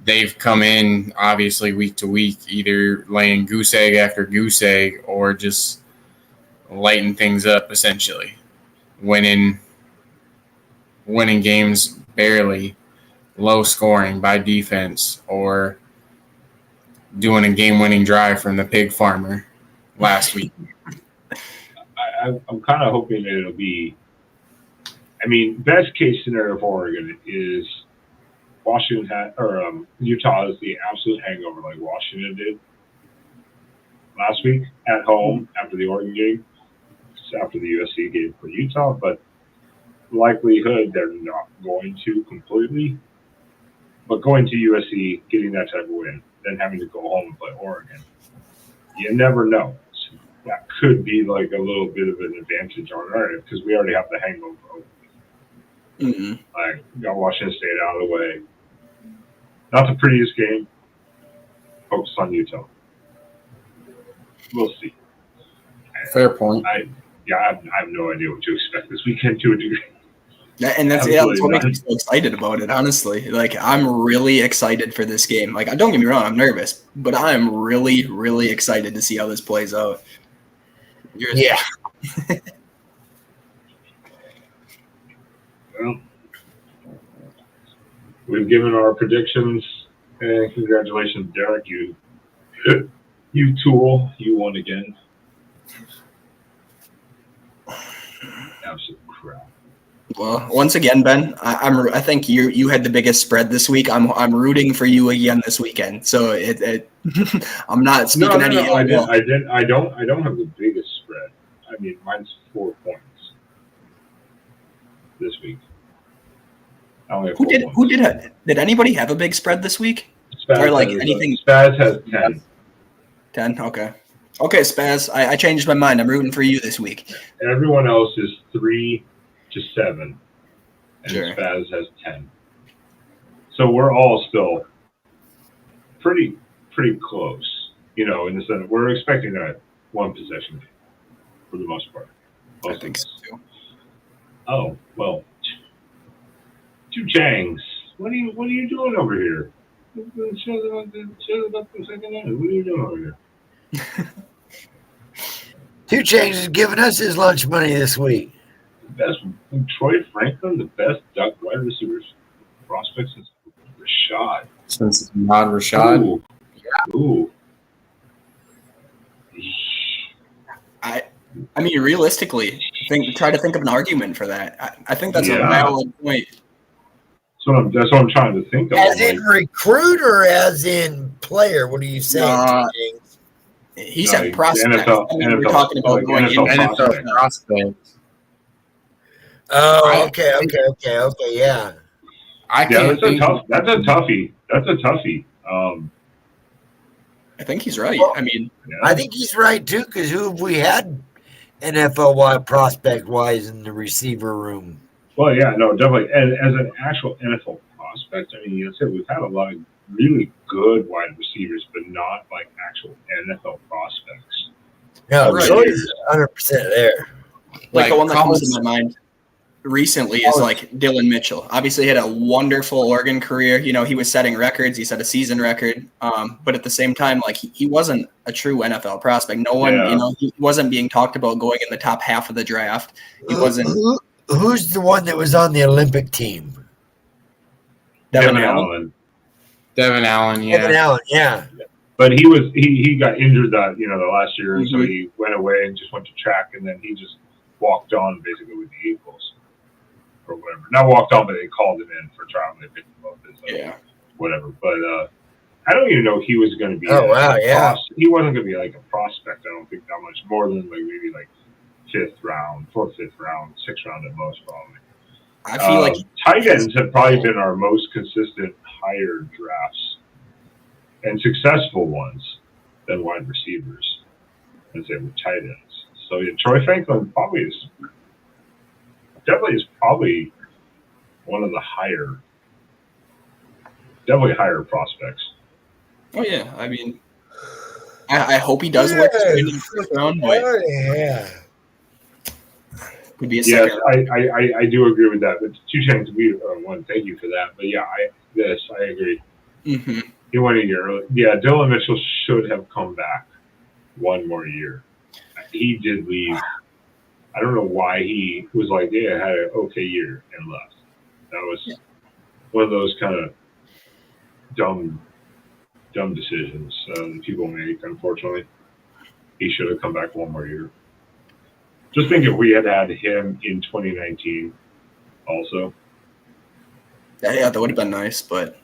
they've come in obviously week to week, either laying goose egg after goose egg or just lighting things up essentially, winning games barely, low scoring by defense, or doing a game-winning drive from the pig farmer last week. I'm kind of hoping that it'll be. Best case scenario for Oregon is Utah is the absolute hangover like Washington did last week at home after the Oregon game, after the USC game for Utah, but likelihood they're not going to completely. But going to USC, getting that type of win, then having to go home and play Oregon, you never know. So that could be like a little bit of an advantage on our end because we already have the hangover. Mm-hmm. Like, got Washington State out of the way. Not the prettiest game. Focus on Utah. We'll see. Fair point. I have no idea what to expect this weekend to a degree. And that's what makes me so excited about it, honestly. Like, I'm really excited for this game. Like, don't get me wrong, I'm nervous, but I'm really, really excited to see how this plays out. Yeah. Well, we've given our predictions, and congratulations, Derek. You tool, you won again. Absolute crap. Well, once again, Ben, I think you had the biggest spread this week. I'm rooting for you again this weekend. So I'm not speaking any. I don't have the biggest spread. Mine's 4 points this week. Did anybody have a big spread this week? Anything? Spaz has 10. 10. Okay. Okay, Spaz. I changed my mind. I'm rooting for you this week. Everyone else is 3 to 7, and sure. Spaz has 10. So we're all still pretty close. In the sense we're expecting a 1 possession game for the most part. I think so too. Oh well, two Changs. What are you doing over here? Shut up for a second. What are you doing over here? Two Changs is giving us his lunch money this week. Best Troy Franklin, the best duck wide receivers prospects since Rashad. Since Ahmad Rashad. Ooh. Realistically, try to think of an argument for that. I think that's a Yeah. valid point. That's what I'm trying to think of. As in recruit or as in player? What are you saying, James? He No, said the prospect. NFL We're talking about like going NFL into NFL prospects. Oh, okay, yeah. I Yeah, can't think. that's a toughie. That's a toughie. I think he's right. Well, I mean, Yeah. I think he's right too, because who have we had NFL prospect wise in the receiver room? Well, yeah, no, definitely. As an actual NFL prospect, I mean, you said we've had a lot of really good wide receivers, but not like actual NFL prospects. No, Right. Troy's 100% there. like the one that comes college- to my mind recently is like Dylan Mitchell. Obviously, he had a wonderful Oregon career. You know, he was setting records. He set a season record. But at the same time, like he wasn't a true NFL prospect. No one, Yeah. you know, he wasn't being talked about going in the top half of the draft. He wasn't. Who's the one that was on the Olympic team? Devin Devin Allen. Allen. Devin Allen, yeah. Devin Allen, yeah. But he got injured the last year, and so he went away and just went to track, and then he just walked on basically with the Eagles or whatever. Not walked on, but they called him in for trial and they picked him up as whatever. But I don't even know he was going to be. Oh, wow, yeah. He wasn't going to be like a prospect. I don't think that much more than like maybe like fourth, fifth round, sixth round at most probably. I feel like tight ends have probably been our most consistent higher drafts and successful ones than wide receivers, as they were tight ends. So yeah, Troy Franklin definitely is probably one of the definitely higher prospects. oh yeah, I mean, I hope he does work his way into the first round, but Oh, yeah. could be a Yes, second. I do agree with that. But two chances, one, thank you for that. But yeah, I agree. Mm-hmm. He went a year early. Yeah, Dylan Mitchell should have come back one more year. He did leave. I don't know why he was like, yeah, I had an okay year and left. That was one of those kind of dumb decisions that people make, unfortunately. He should have come back one more year. Just think if we had him in 2019 also. Yeah, that would have been nice, but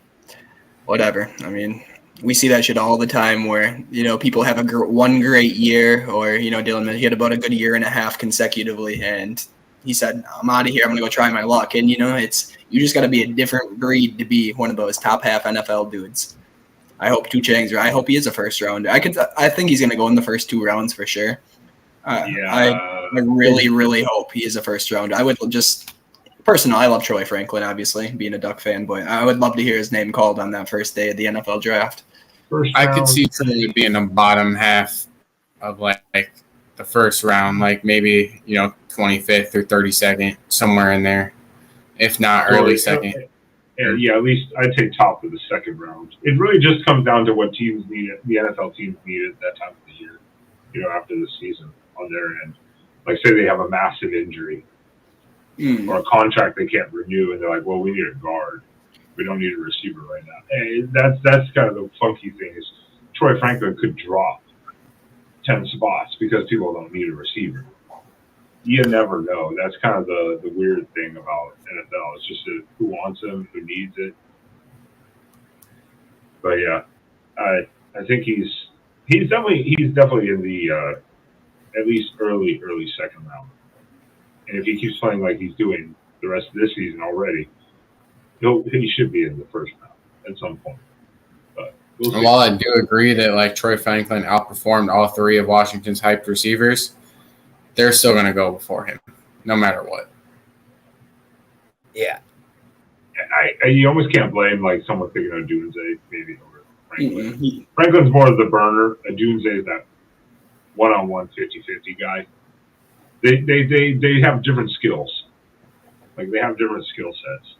whatever. I mean, we see that shit all the time where, you know, people have one great year, or, you know, Dylan, he had about a good year and a half consecutively, and he said, I'm out of here, I'm going to go try my luck. And, you know, you just got to be a different breed to be one of those top half NFL dudes. I hope I hope he is a first rounder. I think he's going to go in the first 2 rounds for sure. I really, really hope he is a first rounder. I would just, personally, I love Troy Franklin, obviously, being a Duck fan, but I would love to hear his name called on that first day of the NFL draft. I could see Troy being the bottom half of like the first round, like maybe, you know, 25th or 32nd, somewhere in there, if not early second. Yeah, at least I'd say top of the second round. It really just comes down to what teams need, the NFL teams need at that time of the year, you know, after the season on their end. Like, say they have a massive injury or a contract they can't renew, and they're like, well, we need a guard. We don't need a receiver right now. And that's kind of the funky thing is Troy Franklin could drop 10 spots because people don't need a receiver. You never know. That's kind of the weird thing about NFL. It's just who wants him, who needs it. But yeah, I think he's definitely in the at least early second round. And if he keeps playing like he's doing the rest of this season already, he should be in the first round at some point. But we'll see. And while I do agree that like Troy Franklin outperformed all 3 of Washington's hyped receivers, they're still going to go before him, no matter what. Yeah. You almost can't blame like someone thinking of Dunze maybe over Franklin. Mm-hmm. Franklin's more of the burner, and Dunze is that one-on-one 50-50 guy. They have different skills. Like they have different skill sets.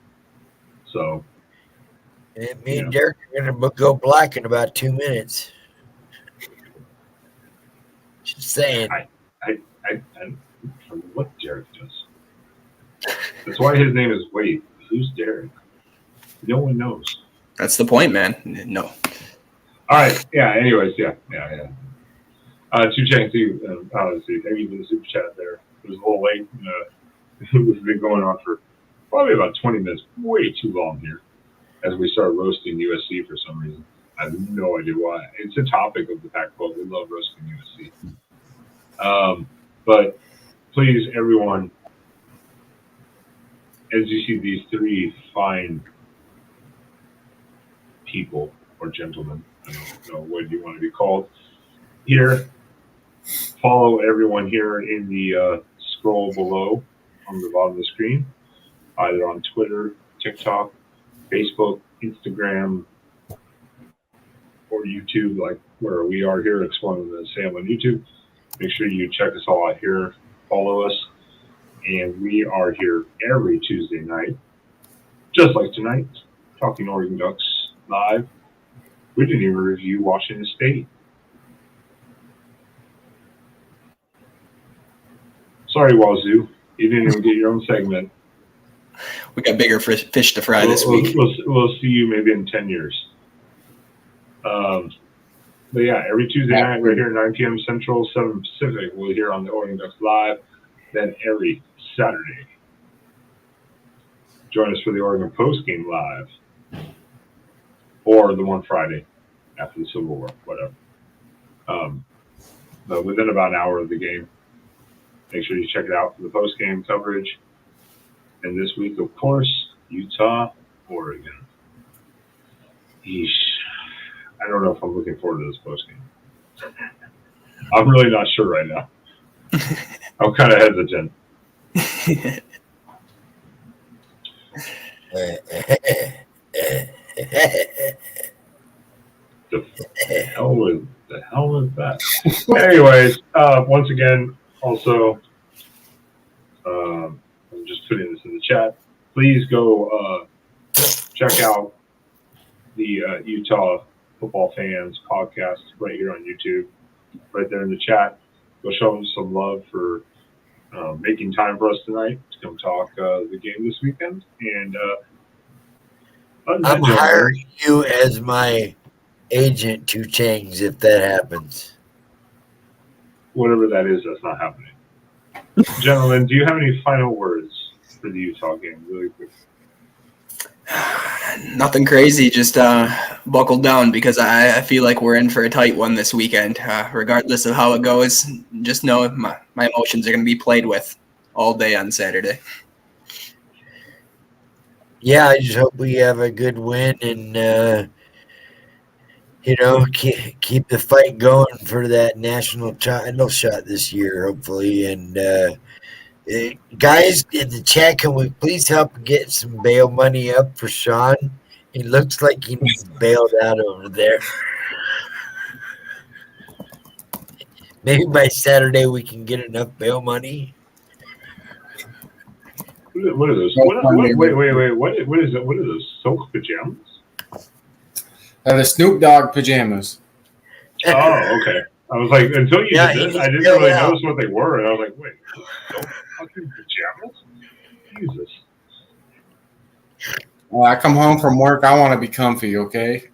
So Me and Derek are going to go black in about 2 minutes. Just saying. I don't know what Derek does. That's why his name is Wade. Who's Derek? No one knows. That's the point, man. No. All right. Yeah. Anyways. Yeah. Chu Chang, thank you for the super chat there. It was a little late. We've been going on for probably about 20 minutes, way too long here, as we start roasting USC for some reason. I have no idea why. It's a topic of the Pac-12. We love roasting USC. But please, everyone, as you see these three fine people or gentlemen, I don't know what you want to be called, here, follow everyone here in the scroll below on the bottom of the screen, either on Twitter, TikTok, Facebook, Instagram, or YouTube, like where we are here, Exploring the Sam on YouTube. Make sure you check us all out here, follow us, and we are here every Tuesday night, just like tonight, talking Oregon Ducks live. We didn't even review Washington State. Sorry, Wazoo, you didn't even get your own segment. We got bigger fish to fry this week. We'll see you maybe in 10 years. But yeah, every Tuesday night, right here at 9 p.m. Central, 7 Pacific, we'll hear on the Oregon Ducks Live. Then every Saturday, join us for the Oregon Post Game Live, or the one Friday after the Civil War, whatever. But within about an hour of the game, make sure you check it out for the post game coverage. And this week, of course, Utah, Oregon. Yeesh. I don't know if I'm looking forward to this post game. I'm really not sure right now. I'm kind of hesitant. The hell is that? Anyways, once again, also, I'm just putting this in the chat. Please go check out the Utah Football Fans podcast right here on YouTube, right there in the chat. Go show them some love for making time for us tonight to come talk the game this weekend. And I'm hiring you as my agent, Two Changs, if that happens. Whatever that is, that's not happening. Gentlemen, do you have any final words for the Utah game, really quick? Nothing crazy, just buckle down because I feel like we're in for a tight one this weekend. Regardless of how it goes, just know my emotions are going to be played with all day on Saturday. Yeah, I just hope we have a good win and, keep the fight going for that national title shot this year, hopefully. And guys in the chat, can we please help get some bail money up for Sean? He looks like he needs bailed out over there. Maybe by Saturday we can get enough bail money. What are those? Wait. What is it? What are those? Silk pajamas? The Snoop Dogg pajamas. Oh, okay. I was like, until you did this, I didn't really notice what they were, and I was like, wait, silk fucking pajamas? Jesus. Well, I come home from work. I want to be comfy. Okay.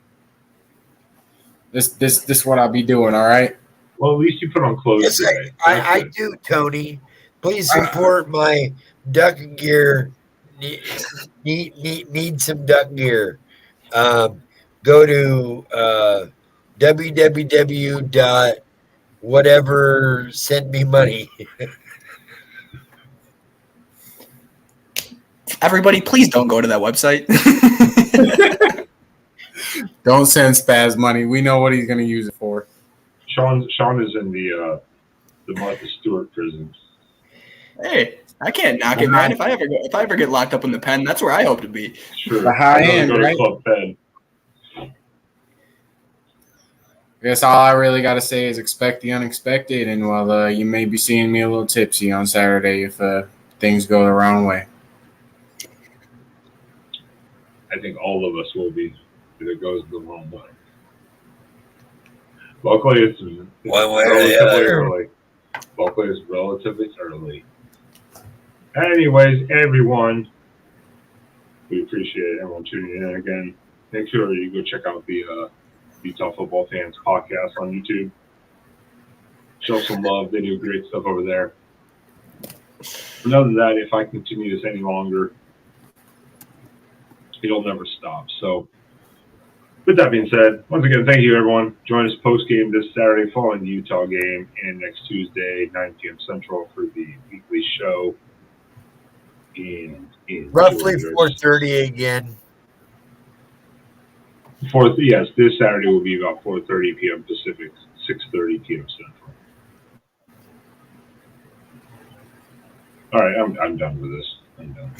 This what I'll be doing. All right. Well, at least you put on clothes. Yes, today. I do, Tony. Please support my duck gear. Need some duck gear. Go to www.whatever, send me money. Everybody, please don't go to that website. Don't send Spaz money. We know what he's going to use it for. Sean is in the Martha Stewart prison. Hey, I can't knock it, man. If I ever get locked up in the pen, that's where I hope to be. Sure. The high end, go to right? Club Fed. I guess all I really got to say is expect the unexpected, and while you may be seeing me a little tipsy on Saturday if things go the wrong way. I think all of us will be if it goes the wrong way. Luckily, it's relatively early. Luckily, it's relatively early. Anyways, everyone, we appreciate everyone tuning in again. Make sure you go check out the Utah Football Fans podcast on YouTube. Show some love. They do great stuff over there. And other than that, if I continue this any longer, it'll never stop. So, with that being said, once again, thank you, everyone. Join us post-game this Saturday following the Utah game and next Tuesday, 9 p.m. Central, for the weekly show. And Roughly 4:30 again. Yes, this Saturday will be about 4:30 p.m. Pacific, 6:30 p.m. Central. All right, I'm done with this. I'm done.